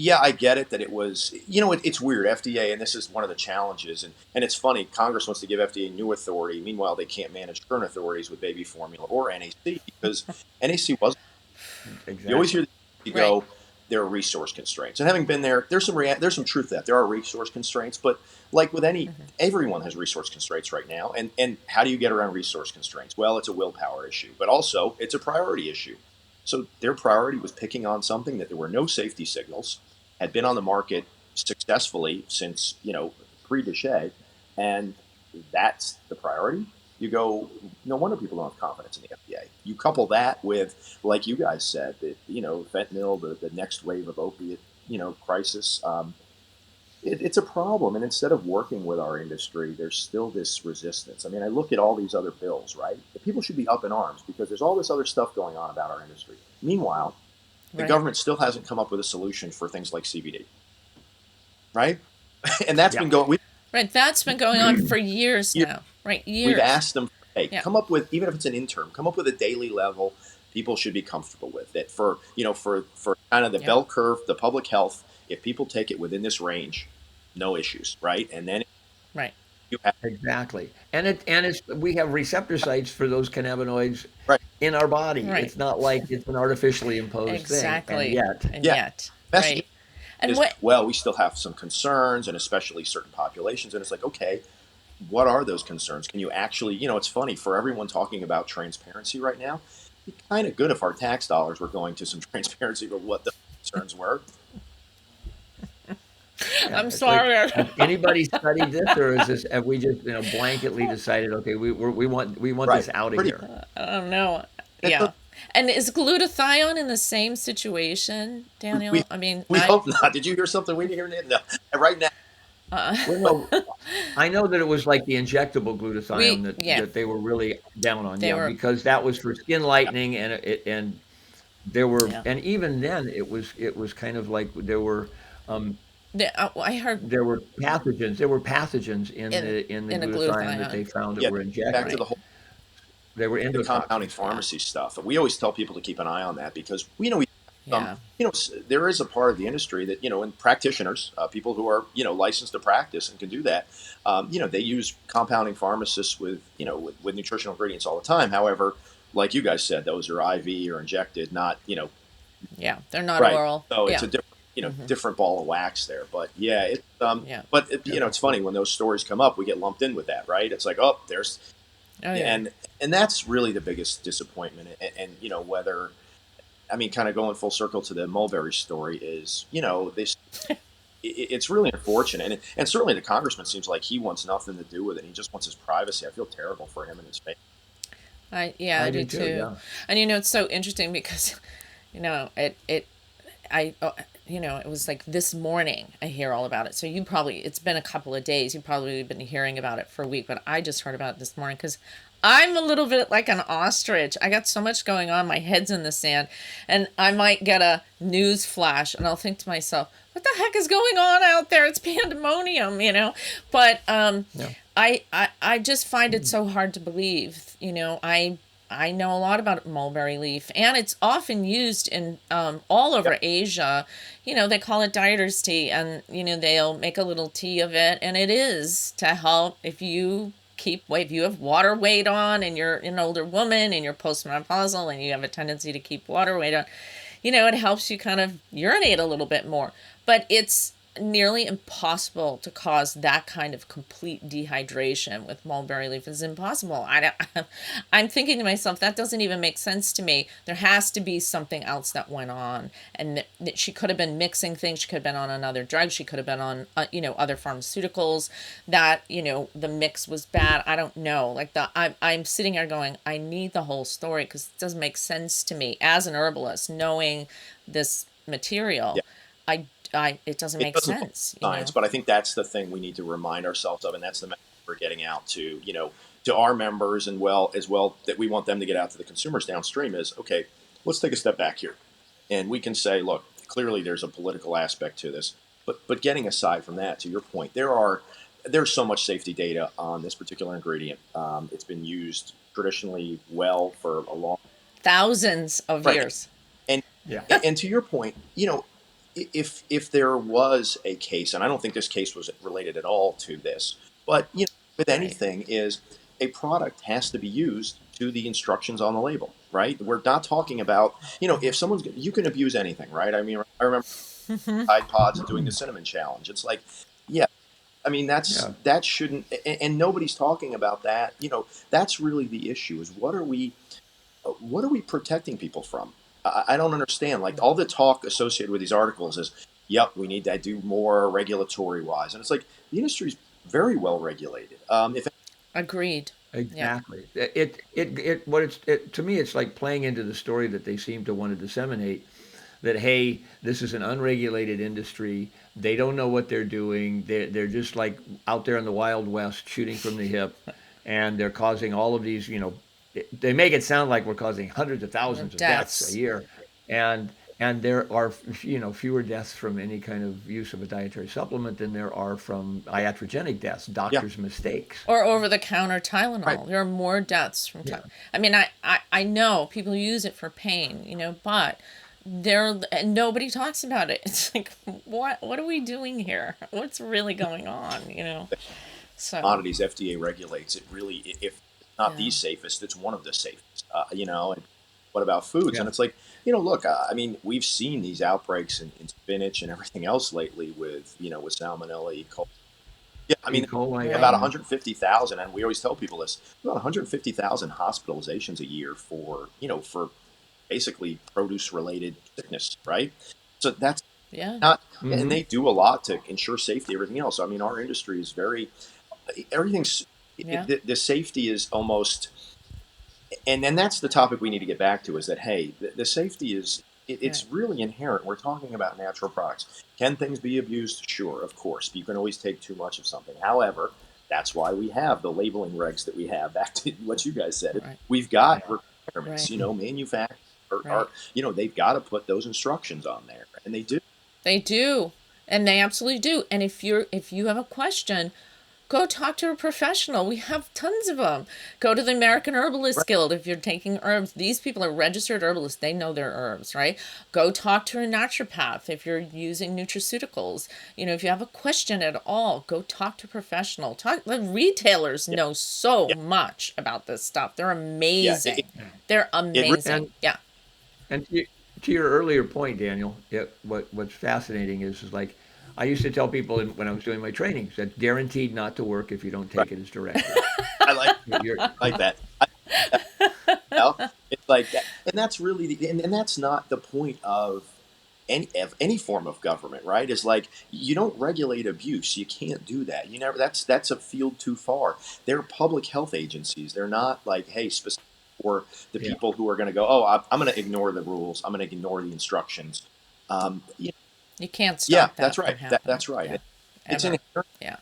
I get it that it was, it's weird. FDA, and this is one of the challenges, and it's funny, Congress wants to give FDA new authority. Meanwhile, they can't manage current authorities with baby formula or NAC, because NAC wasn't. Exactly. You always hear you go, there are resource constraints. And having been there, there's some truth to that. There are resource constraints, but like with everyone has resource constraints right now. And how do you get around resource constraints? Well, it's a willpower issue, but also it's a priority issue. So their priority was picking on something that there were no safety signals, had been on the market successfully since, pre-Dechet, and that's the priority. You go, no wonder people don't have confidence in the FDA. You couple that with, like you guys said, that, fentanyl, the next wave of opiate, crisis. It's a problem. And instead of working with our industry, there's still this resistance. I mean, I look at all these other bills, right? The people should be up in arms because there's all this other stuff going on about our industry. Meanwhile, the government still hasn't come up with a solution for things like CBD, right? And that's been going. That's been going on for years now. Right, years. We've asked them, hey, come up with, even if it's an interim, come up with a daily level people should be comfortable with. That for kind of the bell curve, the public health, if people take it within this range, no issues, right? And then You have Exactly. And we have receptor sites for those cannabinoids right. in our body. Right. It's not like it's an artificially imposed thing. And Exactly. yet, And Yeah. yet, Message right. And is, what, well, we still have some concerns, and especially certain populations. And it's like, okay, what are those concerns? Can you actually, it's funny for everyone talking about transparency right now. It'd be kind of good if our tax dollars were going to some transparency for what the concerns were. yeah, I'm it's like, sorry. has anybody studied this, or is this have we just blanketly decided, okay, we want Right. this out of Pretty. here? I don't know. It does, Yeah. And is glutathione in the same situation, we Daniel? I mean, we hope not. Did you hear something we didn't hear? No. Right now, uh, Well, no, I know that it was like the injectable glutathione that yeah, that they were really down on, they yeah, were, because that was for skin yeah, lightening, and there were, yeah. and even then it was kind of like um, I heard there were pathogens in in the a glutathione that glutathione, they found that yeah. were Back to injected. the right? whole They were the compounding endotoxins. Yeah, pharmacy stuff. We always tell people to keep an eye on that because yeah, there is a part of the industry that and practitioners, people who are licensed to practice and can do that. They use compounding pharmacists with nutritional ingredients all the time. However, like you guys said, those are IV or injected, not yeah. They're not right. oral. So it's Yeah, a different hmm, different ball of wax there. But yeah, yeah. it's funny when those stories come up, we get lumped in with that, right? It's like, oh, there's Oh yeah, and that's really the biggest disappointment. And whether, I mean, kind of going full circle to the mulberry story is, this it's really unfortunate, and certainly the congressman seems like he wants nothing to do with it. He just wants his privacy. I feel terrible for him and his family. I I do do too. too. Yeah. And it's so interesting because, it I it was like this morning I hear all about it. So it's been a couple of days. You've probably been hearing about it for a week, but I just heard about it this morning because I'm a little bit like an ostrich. I got so much going on. My head's in the sand, and I might get a news flash, and I'll think to myself, "What the heck is going on out there? It's pandemonium." But Yeah. I just find it so hard to believe. I know a lot about mulberry leaf, and it's often used in all over Yep. Asia. They call it dieter's tea, and they'll make a little tea of it, and it is to help if you keep weight, if you have water weight on, and you're an older woman, and you're postmenopausal, and you have a tendency to keep water weight on. It helps you kind of urinate a little bit more, but it's nearly impossible to cause that kind of complete dehydration with mulberry leaf. It's impossible. I'm thinking to myself, that doesn't even make sense to me. There has to be something else that went on, and that she could have been mixing things. She could have been on another drug. She could have been on other pharmaceuticals. That the mix was bad. I don't know. Like I'm sitting here going, I need the whole story because it doesn't make sense to me as an herbalist knowing this material. Yeah. I it doesn't It make doesn't follow sense, science, but I think that's the thing we need to remind ourselves of, and that's the message we're getting out to to our members, and well that we want them to get out to the consumers downstream is, okay, let's take a step back here, and we can say, look, clearly there's a political aspect to this, but getting aside from that, to your point, there's so much safety data on this particular ingredient. It's been used traditionally well for a long thousands of right, years. and Yeah. and to your point, if there was a case, and I don't think this case was related at all to this, but with Right. anything is a product has to be used to the instructions on the label, right? We're not talking about if you can abuse anything, right? I mean, I remember Tide Pods doing the cinnamon challenge. It's like, yeah, I mean Yeah. that shouldn't, and nobody's talking about that. That's really the issue: is what are we protecting people from? I don't understand. Like all the talk associated with these articles is, yep, we need to do more regulatory wise, and it's like the industry's very well regulated. If Agreed. Yeah. Exactly. To me, it's like playing into the story that they seem to want to disseminate, that, hey, this is an unregulated industry. They don't know what they're doing. They're just like out there in the Wild West shooting from the hip, and they're causing all of these, they make it sound like we're causing hundreds of thousands of deaths a Deaths. year. And there are, fewer deaths from any kind of use of a dietary supplement than there are from iatrogenic deaths, yeah, doctors' mistakes. Or over the counter right, Tylenol. There are more deaths from Yeah. I mean, I know people use it for pain, but and nobody talks about it. It's like, what are we doing here? What's really going on? So, commodities FDA regulates, it really, if it's not yeah, the safest, it's one of the safest. And what about foods? Yeah. And it's like, look, I mean, we've seen these outbreaks in spinach and everything else lately with Salmonella, E. coli. Yeah, I E. mean, coli. about right. 150,000, and we always tell people this, about 150,000 hospitalizations a year for basically produce related sickness, right? So that's Yeah, not, and Mm-hmm. they do a lot to ensure safety, everything else. I mean, our industry is everything's, yeah, the safety is almost, and that's the topic we need to get back to, is that, hey, the safety is, right. it's really inherent. We're talking about natural products. Can things be abused? Sure, of course. You can always take too much of something. However, that's why we have the labeling regs that we have. Back to what you guys said, Right, we've got right, requirements. Manufacturers are right. they've got to put those instructions on there, and they do. They do. And they absolutely do. And if you have a question, go talk to a professional. We have tons of them. Go to the American Herbalist Right. Guild if you're taking herbs. These people are registered herbalists. They know their herbs, right? Go talk to a naturopath if you're using nutraceuticals. If you have a question at all, go talk to a professional. The retailers Yeah. know so Yeah. much about this stuff. They're Yeah. amazing. They're It really, amazing. And Yeah. and to your earlier point, Daniel, what's fascinating is like I used to tell people when I was doing my trainings that guaranteed not to work if you don't right. take it as directed. I You're like that. Well, it's like that, and that's really and that's not the point of any form of government, right? Is like, you don't regulate abuse. You can't do that. You never. That's a field too far. They're public health agencies. They're not like, hey, specific for the yeah. people who are going to go, oh, I'm going to ignore the rules. I'm going to ignore the instructions. Yeah, You can't yeah, stop that that's from right. happening. That's right. Yeah. It's Ever. inherent. Yeah.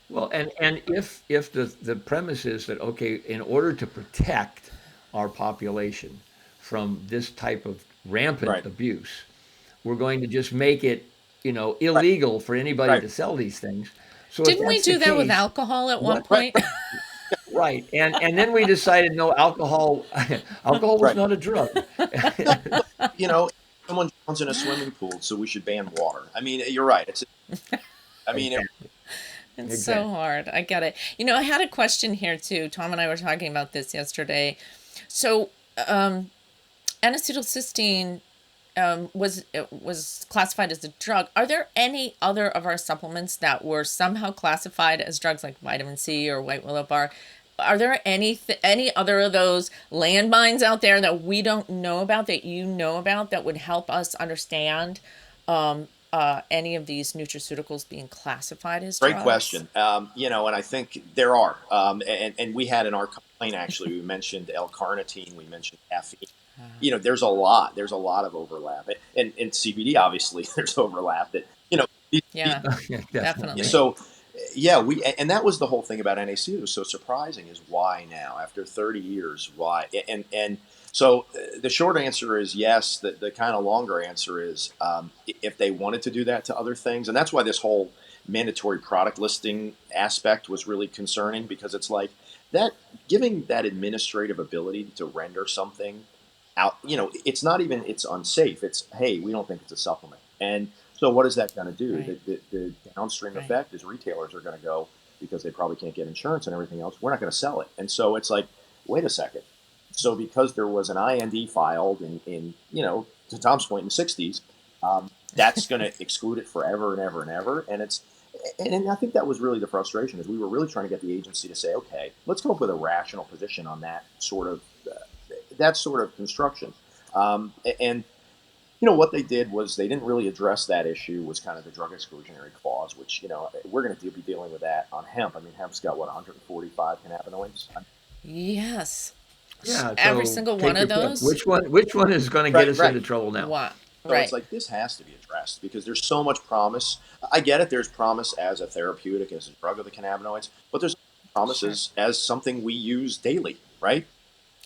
Well, and if the premise is that okay, in order to protect our population from this type of rampant Right. abuse, we're going to just make it, Right. illegal for anybody Right. to sell these things. So if Didn't we that's the do that with case, alcohol at one what Right. point? Right. right? And then we decided no alcohol, alcohol was Right. not a drug. No, look, you know, someone drowns in a swimming pool, so we should ban water. I mean, you're right. I mean, Exactly. It's so Exactly. hard. I get it. I had a question here too. Tom and I were talking about this yesterday. So, N-acetylcysteine was classified as a drug. Are there any other of our supplements that were somehow classified as drugs, like vitamin C or white willow bark? Are there any other of those landmines out there that we don't know about, that you know about, that would help us understand any of these nutraceuticals being classified as great drugs? question. And I think there are. And we had in our complaint, actually, we mentioned L-carnitine, we mentioned caffeine. There's a lot. There's a lot of overlap, and CBD, obviously, there's overlap. That these Yeah, Yeah, definitely. definitely. So, yeah, and that was the whole thing about NAC that was so surprising, is why now, after 30 years, why? And so the short answer is yes. The kind of longer answer is, if they wanted to do that to other things, and that's why this whole mandatory product listing aspect was really concerning, because it's like that, giving that administrative ability to render something out. It's not even it's unsafe. It's, hey, we don't think it's a supplement. And so what is that going to do? Right, The downstream right. effect is retailers are going to go, because they probably can't get insurance and everything else. We're not going to sell it. And so it's like, wait a second. So because there was an IND filed in to Tom's point, in the 60s, that's going to exclude it forever and ever and ever. And I think that was really the frustration, is we were really trying to get the agency to say, okay, let's come up with a rational position on that sort of construction. And what they did was they didn't really address that issue, was kind of the drug exclusionary clause, which, we're going to be dealing with that on hemp. I mean, hemp's got, what, 145 cannabinoids? Yes. Yeah. Every So single one take of your pick. those? Which one is going to get Right, us right. into trouble now? What? So it's Right. like, this has to be addressed, because there's so much promise. I get it. There's promise as a therapeutic, as a drug of the cannabinoids, but there's Sure. promises as something we use daily, right?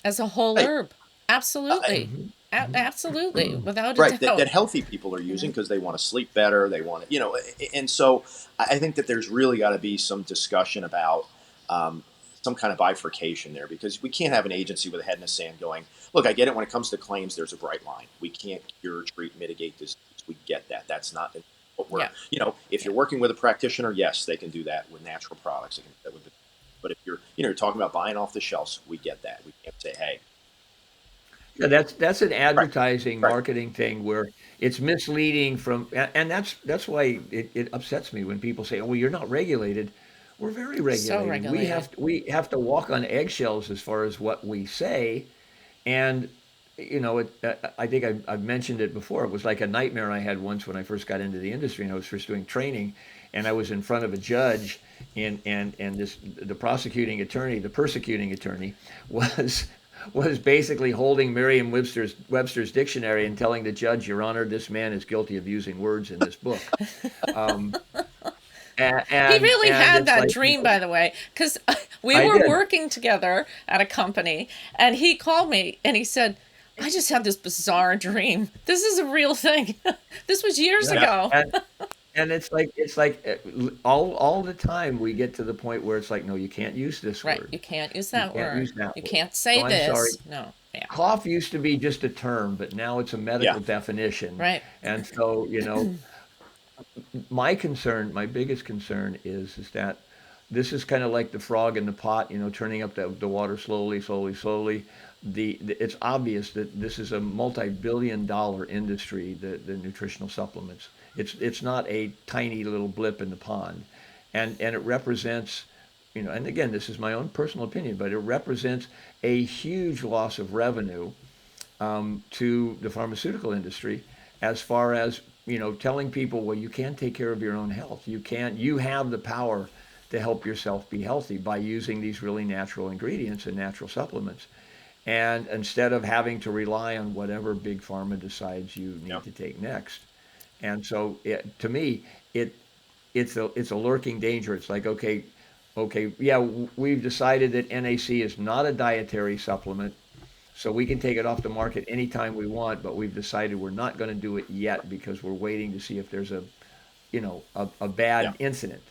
As a whole Right. herb. Uh, Absolutely. Hmm. Absolutely. Without a right, that doubt. healthy people are You using know? because they want to sleep better, they want to, and so I think that there's really got to be some discussion about, um, some kind of bifurcation there, because we can't have an agency with a head in the sand going, look, I get it, when it comes to claims, there's a bright line. We can't cure, treat, mitigate disease. We get that. That's not, what we're, Yeah. if you're working with a practitioner, yes, they can do that with natural products. They can do that with, but if you're talking about buying off the shelves, we get that. We can't say, hey, Yeah, that's an right, advertising right, marketing thing where it's misleading and that's why it upsets me when people say, "Oh, well, you're not regulated." We're very So regulated. regulated. We have to walk on eggshells as far as what we say, and I think I've mentioned it before. It was like a nightmare I had once when I first got into the industry and I was first doing training, and I was in front of a judge, and the prosecuting attorney, the persecuting attorney, was was basically holding Merriam-Webster's dictionary and telling the judge, "Your Honor, this man is guilty of using words in this book." Um, and, He and really and had it's that like, dream, by the way, because we I were did. working together at a company, and he called me and he said, I just had this bizarre dream. This is a real thing. This was years Yeah. yeah, ago. And it's like all the time we get to the point where it's like, no, you can't use this Right. word. You can't use You that can't word. use that You word. can't say No, I'm sorry. this. No. Yeah. Cough used to be just a term, but now it's a yeah, medical definition. Right. And so, my biggest concern is that this is kind of like the frog in the pot, turning up the water slowly, slowly, slowly. It's obvious that this is a multi-billion-dollar industry, the nutritional supplements. It's not a tiny little blip in the pond, and it represents, and again, this is my own personal opinion, but it represents a huge loss of revenue to the pharmaceutical industry as far as telling people, well, you can take care of your own health. You have the power to help yourself be healthy by using these really natural ingredients and natural supplements, and instead of having to rely on whatever big pharma decides you yeah. need to take next. And so to me, it it's a lurking danger. It's like, okay, yeah, we've decided that NAC is not a dietary supplement, so we can take it off the market anytime we want, but we've decided we're not going to do it yet because we're waiting to see if there's a Yeah. bad incident.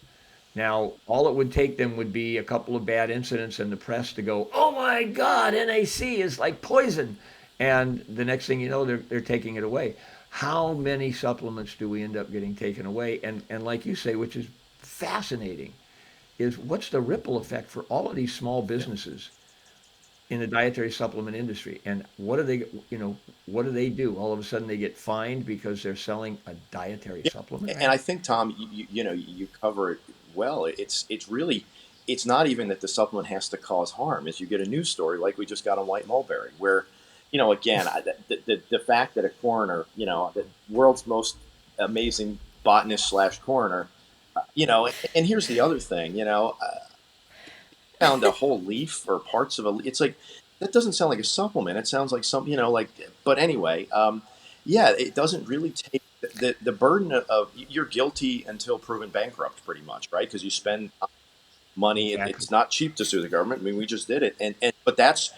Now, all it would take them would be a couple of bad incidents and the press to go, "Oh my God, NAC is like poison," and the next thing you know, they're taking it away. How many supplements do we end up getting taken away? And like you say, which is fascinating, is what's the ripple effect for all of these small businesses in the dietary supplement industry? And what do they do? All of a sudden they get fined because they're selling a dietary Yeah, supplement? and Right. I think Tom, you cover it well. It's really it's not even that the supplement has to cause harm. As you get a news story like we just got on white mulberry, where again the fact that a coroner, the world's most amazing botanist slash coroner, and here's the other thing, found a whole leaf or parts of a. It's like that doesn't sound like a supplement. It sounds like some, like. But anyway, yeah, it doesn't really take the burden of you're guilty until proven bankrupt, pretty much, right? Because you spend money. Exactly. It's not cheap to sue the government. I mean, we just did it, and but that's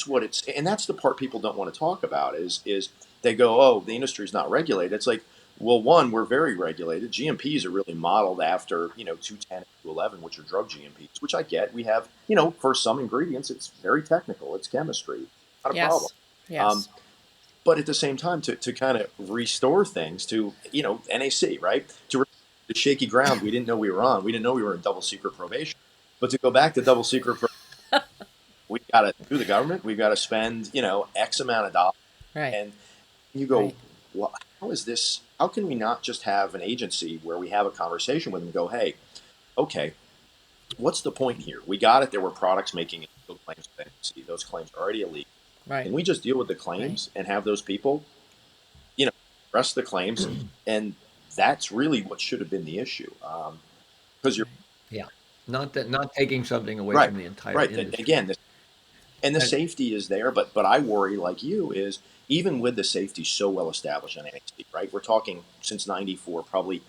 what it's, and that's the part people don't want to talk about is they go, oh, the industry's not regulated. It's like, well, one, we're very regulated. GMPs are really modeled after 210 and 211, which are drug GMPs, which I get. We have, for some ingredients, it's very technical. It's chemistry, not a problem. Yes. Um, Yes. but at the same time, to kind of restore things to NAC, right? To the shaky ground we didn't know we were on. We didn't know we were in double secret probation. But to go back to double secret we got to do the government. We've got to spend, X amount of dollars. Right. And you go, Right. well, how is this? How can we not just have an agency where we have a conversation with them and go, hey, okay, what's the point here? We got it. There were products making illegal claims with NBC. Those claims are already illegal. Right. Can we just deal with the Right. claims and have those people, you know, press the claims? And that's really what should have been the issue. Because you're Right. Yeah. Not taking something away right, from the entire right. industry. Again, and the And safety is there, but I worry like you is even with the safety so well established on NXT, right? We're talking since '94, probably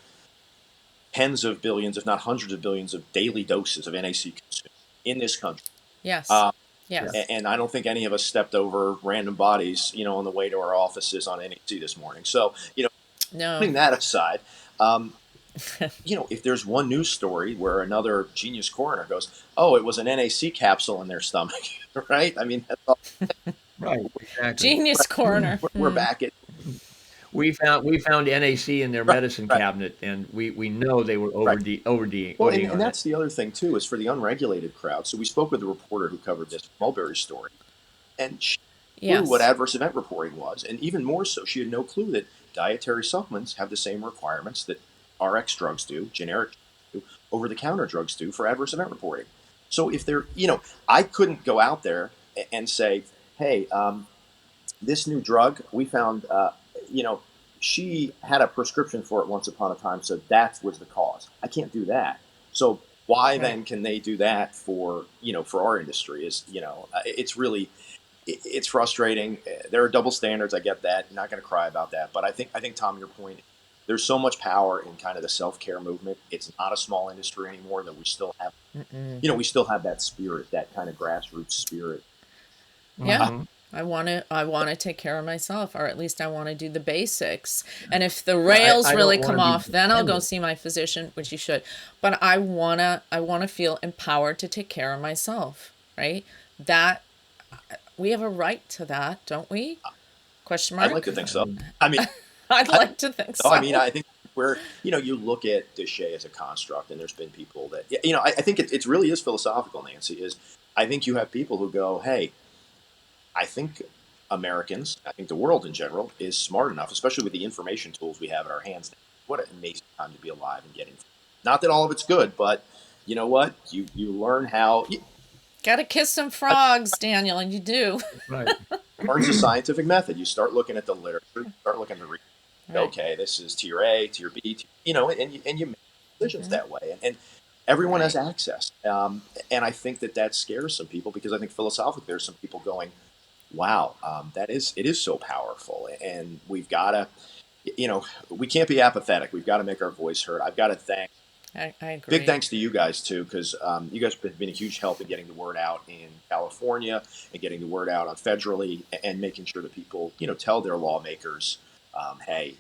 tens of billions, if not hundreds of billions, of daily doses of NAC consumed in this country. Yes. Uh, yeah, Yes. and I don't think any of us stepped over random bodies, on the way to our offices on NAC this morning. So, No. putting that aside, um, if there's one news story where another genius coroner goes, "Oh, it was an NAC capsule in their stomach," right? I mean, that's all, right, exactly. Genius right. corner. We're back at we found NAC in their Right, medicine right, cabinet, and we know they were right. Well, ODing and on it. that's the other thing too, is for the unregulated crowd. So we spoke with the reporter who covered this Mulberry story, and she knew what Yes. adverse event reporting was, and even more so, she had no clue that dietary supplements have the same requirements that RX drugs do, generic drugs do, over-the-counter drugs do for adverse event reporting. So if they're, I couldn't go out there and say, hey, this new drug we found, you know, she had a prescription for it once upon a time, so that was the cause. I can't do that. So why Right. then can they do that for for our industry? Is it's really it's frustrating. There are double standards. I get that. I'm not going to cry about that. But I think Tom, your point. There's so much power in kind of the self care movement. It's not a small industry anymore. That we still have, Mm-mm. we still have that spirit, that kind of grassroots spirit. Yeah. Hmm. I want to take care of myself, or at least I want to do the basics. And if the Yeah, rails I don't really want come to be off, then I'll go dependent. see my physician, which you should. But I want to feel empowered to take care of myself, right? That we have a right to that, don't we? Question I'd like mark. to think I so. mean, I mean, I'd I like to think no, I mean, so. I think where you look at Deshay as a construct, and there's been people that I think it really is philosophical. Nancy is. I think you have people who go, hey, I think Americans, I think the world in general is smart enough, especially with the information tools we have at our hands. What an amazing time to be alive and getting. Not that all of it's good, but you know what? You learn how. Gotta kiss some frogs, Daniel, and you do. right. Learns the scientific method. You start looking at the literature. You start looking at the research. Right. Okay, this is tier A, tier B, and you make decisions that way, and everyone has Right. access. And I think that scares some people because I think philosophically there's some people going, wow, it is so powerful, and we've got to, we can't be apathetic. We've got to make our voice heard. I've got to thank I big agree. thanks to you guys too, because you guys have been a huge help in getting the word out in California and getting the word out on federally and making sure that people tell their lawmakers, hey,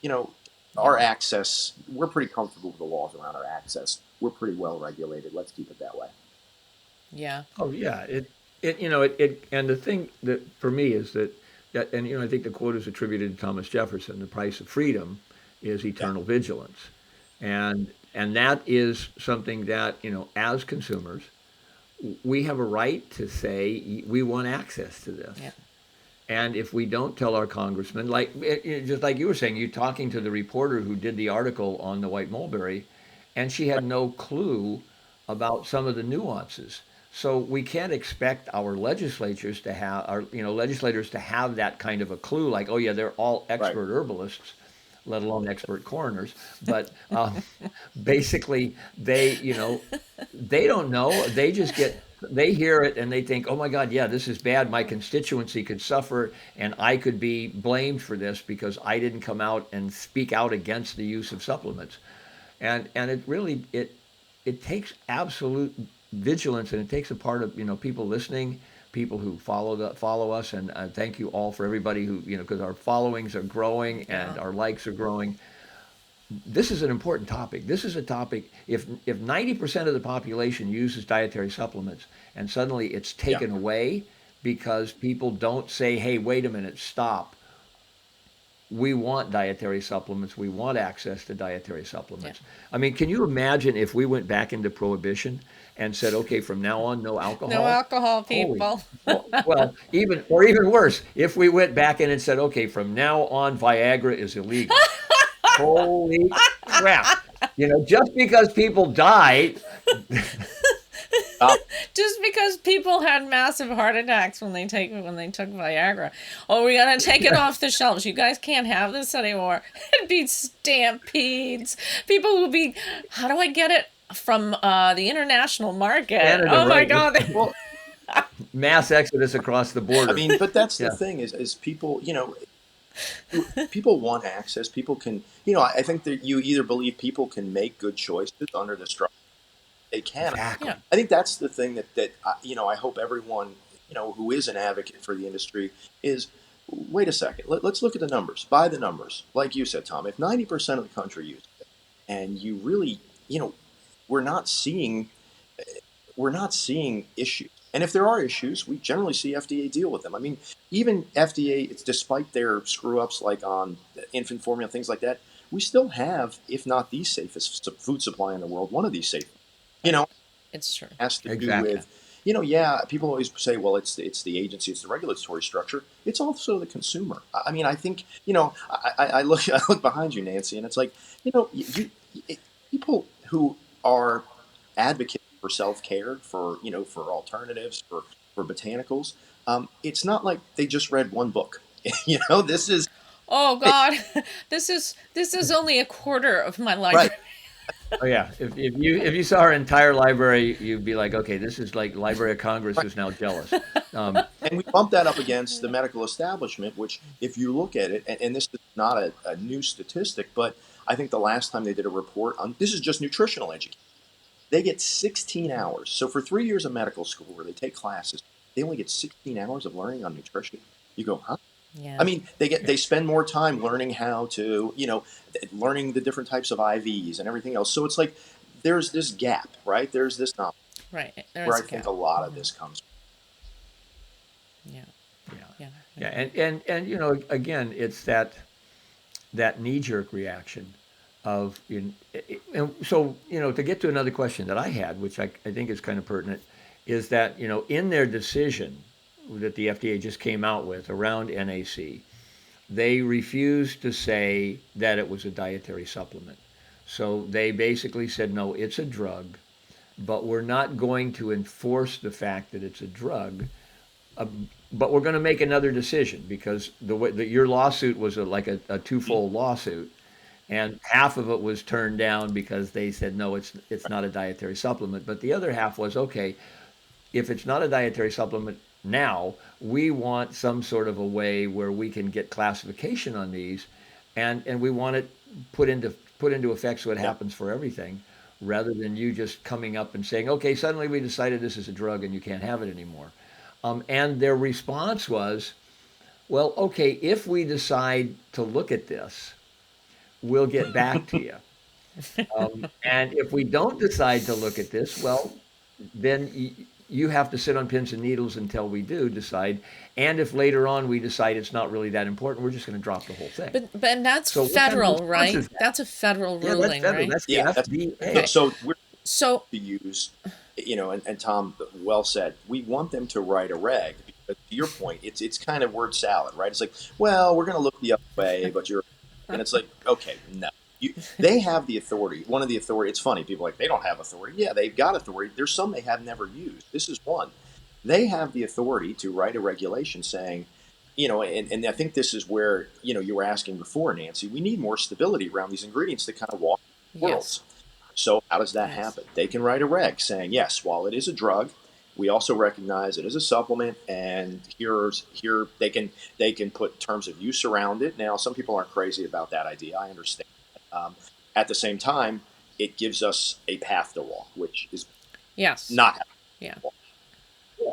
you know our Yeah. access. We're pretty comfortable with the laws around our access. We're pretty well regulated. Let's keep it that way. Yeah. Oh yeah, it and the thing that for me is that and I think the quote is attributed to Thomas Jefferson. The price of freedom is Yeah, eternal vigilance, and that is something that as consumers we have a right to say we want access to this. Yeah. And if we don't tell our congressman, like just like you were saying, you talking to the reporter who did the article on the white mulberry, and she had no clue about some of the nuances. So we can't expect our legislatures to have our legislators to have that kind of a clue, like, oh yeah, they're all right. expert herbalists, let alone expert coroners. But basically, they don't know. They hear it and they think, oh my God, yeah, this is bad. My constituency could suffer and I could be blamed for this because I didn't come out and speak out against the use of supplements. And it really it takes absolute vigilance, and it takes a part of people listening, people who follow us, and thank you all for everybody who because our followings are growing and Yeah. our likes are growing. This is an important topic. This is a topic. If 90% of the population uses dietary supplements and suddenly it's Yeah, taken away because people don't say, "Hey, wait a minute, stop. We want dietary supplements. We want access to dietary Yeah. supplements." I mean, can you imagine if we went back into prohibition and said, "Okay, from now on, no No alcohol"? alcohol, Holy, people. well, even worse, if we went back in and said, "Okay, from now on, Viagra is illegal." Holy crap. Just because people die, uh, Just because people had massive heart attacks when they took Viagra. Oh, we gotta take it off the shelves. You guys can't have this anymore. It'd be stampedes. People would be, how do I get it from the international market? Canada, Oh my right? God. well, Mass exodus across the I border. mean, but that's the Yeah, thing is people, people want access. People can, I think that you either believe people can make good choices under the structure they can. Yeah. exactly. I think that's the thing that I hope everyone who is an advocate for the industry is. Wait a second. Let's look at the numbers. By the numbers, like you said, Tom. If 90% of the country uses it, and you really, we're not seeing we're not seeing issues. And if there are issues, we generally see FDA deal with them. I mean, even FDA, it's despite their screw ups like on infant formula, things like that, we still have, if not the safest food supply in the world, one of these safe. You Right. know, It's true. has to do Exactly. with, yeah, people always say, well, it's the agency, it's the regulatory structure. It's also the consumer. I mean, I think, I look I look behind you, Nancy, and it's like, people who are advocates for self care, for alternatives, for botanicals. It's not like they just read one book. This is Oh God, this is only a quarter of my right. library. Oh yeah, if you saw our entire library, you'd be like, okay, this is like Library of Congress Right. is now jealous. Um, And we bump that up against the medical establishment, which, if you look at it, and this is not a new statistic, but I think the last time they did a report on this is just nutritional education, they get 16 hours. So for 3 years of medical school where they take classes, they only get 16 hours of learning on nutrition. You go, huh? I Yeah. mean, they spend more time learning how to, learning the different types of IVs and everything else. So it's like there's this gap, right? There's this knowledge Right. where There's I a think gap. a lot of this comes Yeah. yeah, Yeah. I yeah, agree. and again, it's that knee-jerk reaction of and so to get to another question that I had, which I think is kind of pertinent, is that in their decision that the FDA just came out with around NAC, they refused to say that it was a dietary supplement. So they basically said, no, it's a drug, but we're not going to enforce the fact that it's a drug. Uh, but we're going to make another decision because the way that your lawsuit was like a twofold lawsuit, and half of it was turned down because they said no, it's not a dietary supplement. But the other half was okay, if it's not a dietary supplement now, we want some sort of a way where we can get classification on these, and we want it put into effect so it yeah. happens for everything, rather than you just coming up and saying, okay, suddenly we decided this is a drug and you can't have it anymore. And their response was, well, okay, if we decide to look at this, we'll get back to you. And if we don't decide to look at this, well, then you have to sit on pins and needles until we do decide. And if later on we decide it's not really that important, we're just going to drop the whole thing. But that's So what kind of federal, response right? is that? That's a federal Yeah, that's ruling, federal. right? That's the Yeah, Okay. FDA. so we're So to use, and Tom well said, we want them to write a reg because to your point, it's kind of word salad, right? It's like, well, we're going to look the other way, but and it's like, okay, no. They have the authority. One of the authority. It's funny. People are like they don't have authority. Yeah, they've got authority. There's some they have never used. This is one. They have the authority to write a regulation saying, and I think this is where you were asking before, Nancy. We need more stability around these ingredients to kind of walk yes. worlds. So how does that Yes. happen? They can write a reg saying, yes, while it is a drug, we also recognize it as a supplement, and here they can put terms of use around it. Now, some people aren't crazy about that idea. I understand. Um, at the same time, it gives us a path to walk, which is Yes. not how Yeah. to walk.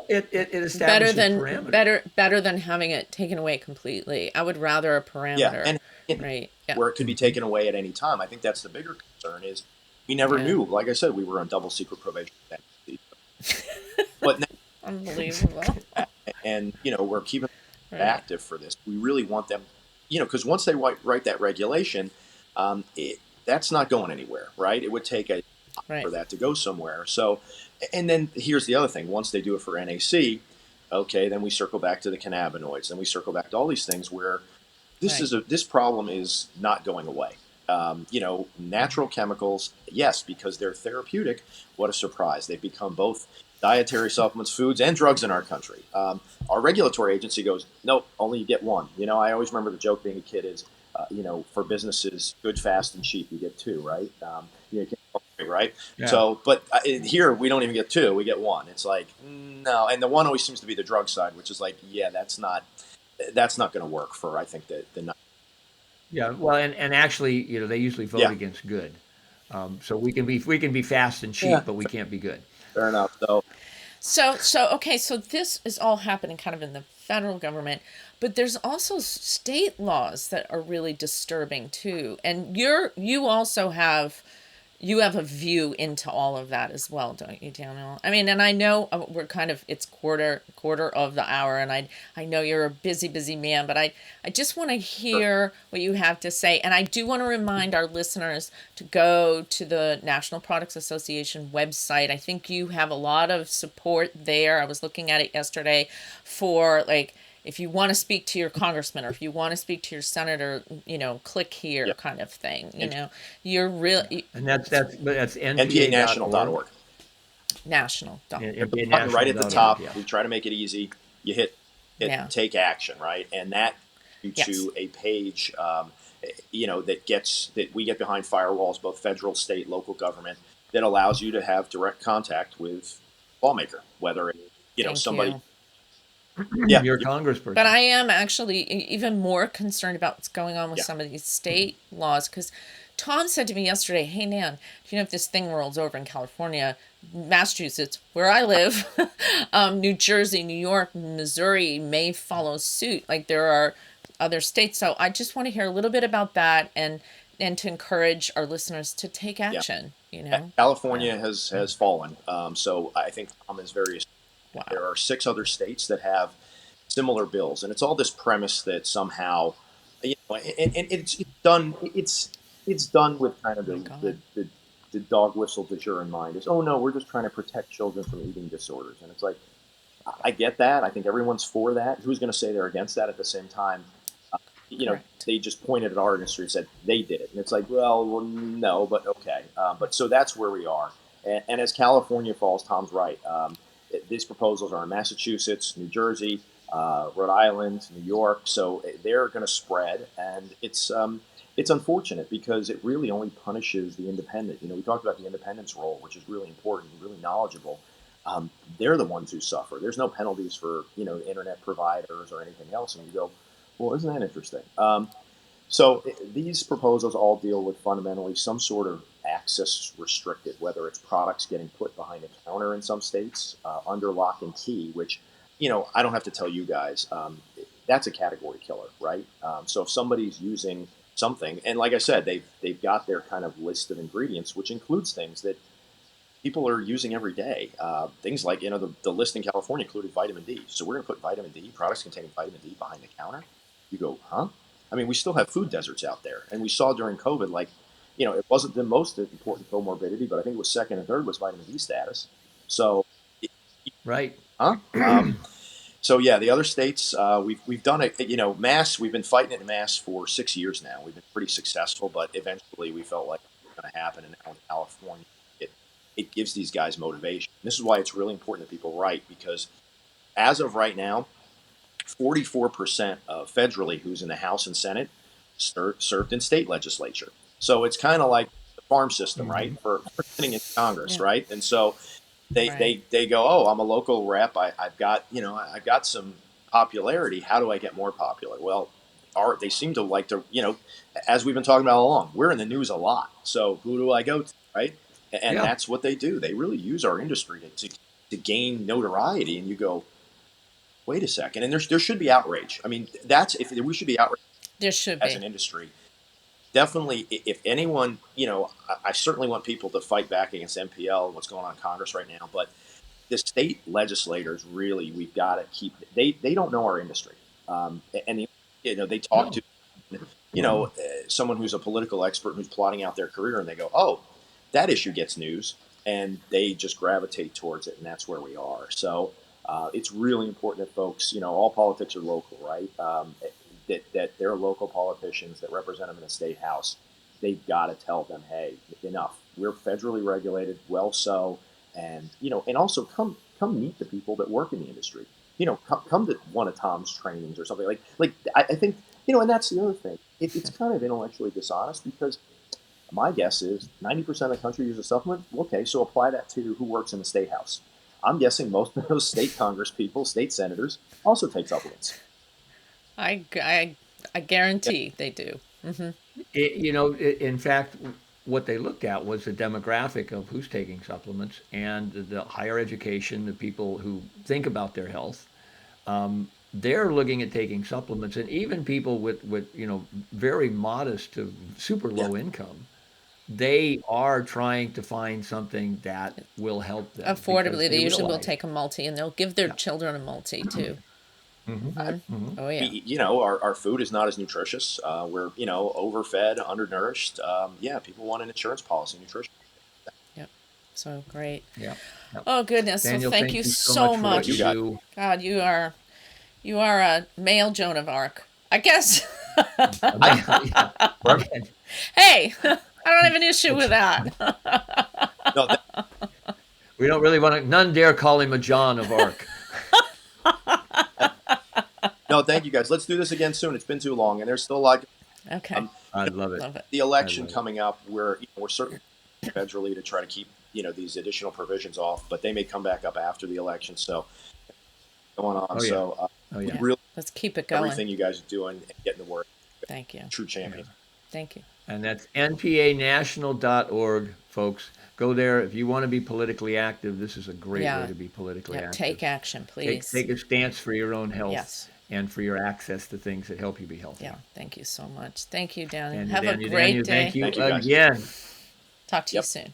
It Better establishes than parameters. better than having it taken away completely. I would rather a Yeah, parameter, and right? Yeah. where it could be taken away at any time. I think that's the bigger concern is we never Yeah. knew. Like I said, we were on double secret probation, but now, Unbelievable. and we're keeping Right. active for this. We really want them, because once they write that regulation, that's not going anywhere, right? It would take a Right. for that to go somewhere. So, and then here's the other thing: once they do it for NAC, okay, then we circle back to the cannabinoids, then we circle back to all these things where Right. this problem is not going away. Natural chemicals, yes, because they're therapeutic. What a surprise! They've become both dietary supplements, foods, and drugs in our country. Our regulatory agency goes, nope, only you get one. I always remember the joke being a kid is, for businesses, good, fast, and cheap, you get two, right? You can't, right? Yeah. So, but here we don't even get two; we get one. It's like no, and the one always seems to be the drug side, which is like, yeah, that's not going to work for I think the Yeah. Well, and actually, they usually vote yeah. against good. So we can be fast and cheap, Yeah, but we can't be good. fair enough. So So okay, so this is all happening kind of in the federal government, but there's also state laws that are really disturbing too. And you also have you have a view into all of that as well, don't you, Daniel? I mean, and I know we're kind of, it's quarter of the hour, and I know you're a busy man, but I just want to Sure. hear what you have to say. And I do want to remind our listeners to go to the National Products Association website. I think you have a lot of support there. I was looking at it yesterday for, like, if you want to speak to your congressman or if you want to speak to your senator, click here Yeah. kind of thing. And You're really And that's npa.org, NPAnational.org. national. There's a button right at the Yeah. npanational.org. top. Yeah. We try to make it easy. You hit Yeah. take action, right? And that leads you Yes. to a page, that we get behind firewalls, both federal, state, local government, that allows you to have direct contact with lawmaker, whether it's, Thank somebody. you. Yeah. Your Yeah. But congressperson. I am actually even more concerned about what's going on with Yeah. some of these state laws, because Tom said to me yesterday, "Hey, Nan, do you know if this thing rolls over in California, Massachusetts, where I live, New Jersey, New York, Missouri may follow suit? Like, there are other states." So I just want to hear a little bit about that, and to encourage our listeners to take Yeah. action. Yeah. California has fallen. So I think Tom is very. Wow. There are 6 other states that have similar bills, and it's all this premise that somehow, and it's done. It's done with kind of Oh my the God. the dog whistle that you're in mind is, oh no, we're just trying to protect children from eating disorders, and it's like, I get that. I think everyone's for that. Who's going to say they're against that at the same time? Correct. They just pointed at our industry and said they did it. And it's like, well, no, but okay. But so that's where we are. And as California falls, Tom's right. These proposals are in Massachusetts, New Jersey, Rhode Island, New York. So they're going to spread. And it's unfortunate because it really only punishes the independent. We talked about the independent's role, which is really important and really knowledgeable. They're the ones who suffer. There's no penalties for, internet providers or anything else. And you go, well, isn't that interesting? So these proposals all deal with fundamentally some sort of access restricted, whether it's products getting put behind a counter in some states under lock and key, which, I don't have to tell you guys, that's a category killer, right? So if somebody's using something, and like I said, they've got their kind of list of ingredients, which includes things that people are using every day. Things like, the list in California included vitamin D. So we're going to put vitamin D, products containing vitamin D behind the counter. You go, huh? I mean, we still have food deserts out there. And we saw during COVID, like, it wasn't the most important comorbidity, but I think it was second and third was vitamin D status. So, Right. huh? So yeah, the other states, we've done it. Mass. We've been fighting it in mass for 6 years now. We've been pretty successful, but eventually we felt like it was going to happen. And now in California, it gives these guys motivation. This is why it's really important that people write, because as of right now, 44% of federally who's in the House and Senate served in state legislature. So it's kind of like the farm system, right? For getting in Congress, Yeah. right? And so they, Right. they go, oh, I'm a local rep. I've got, I've got some popularity. How do I get more popular? Well, they seem to like to, as we've been talking about all along, we're in the news a lot. So who do I go to, right? And Yeah. that's what they do. They really use our industry to gain notoriety. And you go, wait a second. And there should be outrage. I mean, if we should be outraged There should as be. an industry. Definitely, if anyone, I certainly want people to fight back against MPL and what's going on in Congress right now. But the state legislators, really, we've got to keep. They don't know our industry, and they talk No. to someone who's a political expert who's plotting out their career, and they go, oh, that issue gets news, and they just gravitate towards it, and that's where we are. So it's really important that folks, all politics are local, right? That they're local politicians that represent them in the state house. They've got to tell them, hey, enough. We're federally regulated, well so, and and also come meet the people that work in the industry. Come to one of Tom's trainings or something like. I think and that's the other thing. It's kind of intellectually dishonest because my guess is 90% of the country uses a supplement. Okay, so apply that to who works in the state house. I'm guessing most of those state Congress people, state senators, also take supplements. I guarantee they do. In fact, what they looked at was the demographic of who's taking supplements and the higher education, the people who think about their health. They're looking at taking supplements, and even people with very modest to super low income they are trying to find something that will help them. because Affordably, they usually will realize- take a multi, and they'll give their children a multi too. Oh yeah. You know, our food is not as nutritious. We're, you know, overfed, undernourished. Yeah, people want an insurance policy, nutrition. Yep. So great. Yeah. yeah. Oh goodness. Daniel, Well, thank you so for much. what you got. do. God, you are a male Joan of Arc, I guess. Hey, I don't have an issue with that. No, We don't really want to. None dare call him a John of Arc. no, thank you guys. Let's do this again soon. It's been too long, and there's still a lot. Okay. I love it. Love it. The election love it. coming up, we're certainly federally to try to keep, you know, these additional provisions off, but they may come back up after the election. So going on. Oh, yeah. So Oh yeah. really, Let's keep it going. everything you guys are doing and getting the word. Thank you. True champion. Thank you. And that's npanational.org, folks. Go there if you want to be politically active. This is a great Yeah. way to be politically Yeah, active. take action, please. Take a stance for your own health Yes. and for your access to things that help you be healthy. Yeah. Thank you so much. Thank you, Daniel. And Have Daniel, a great day. Thank you Thank you, guys. again. Talk to you Yep. soon.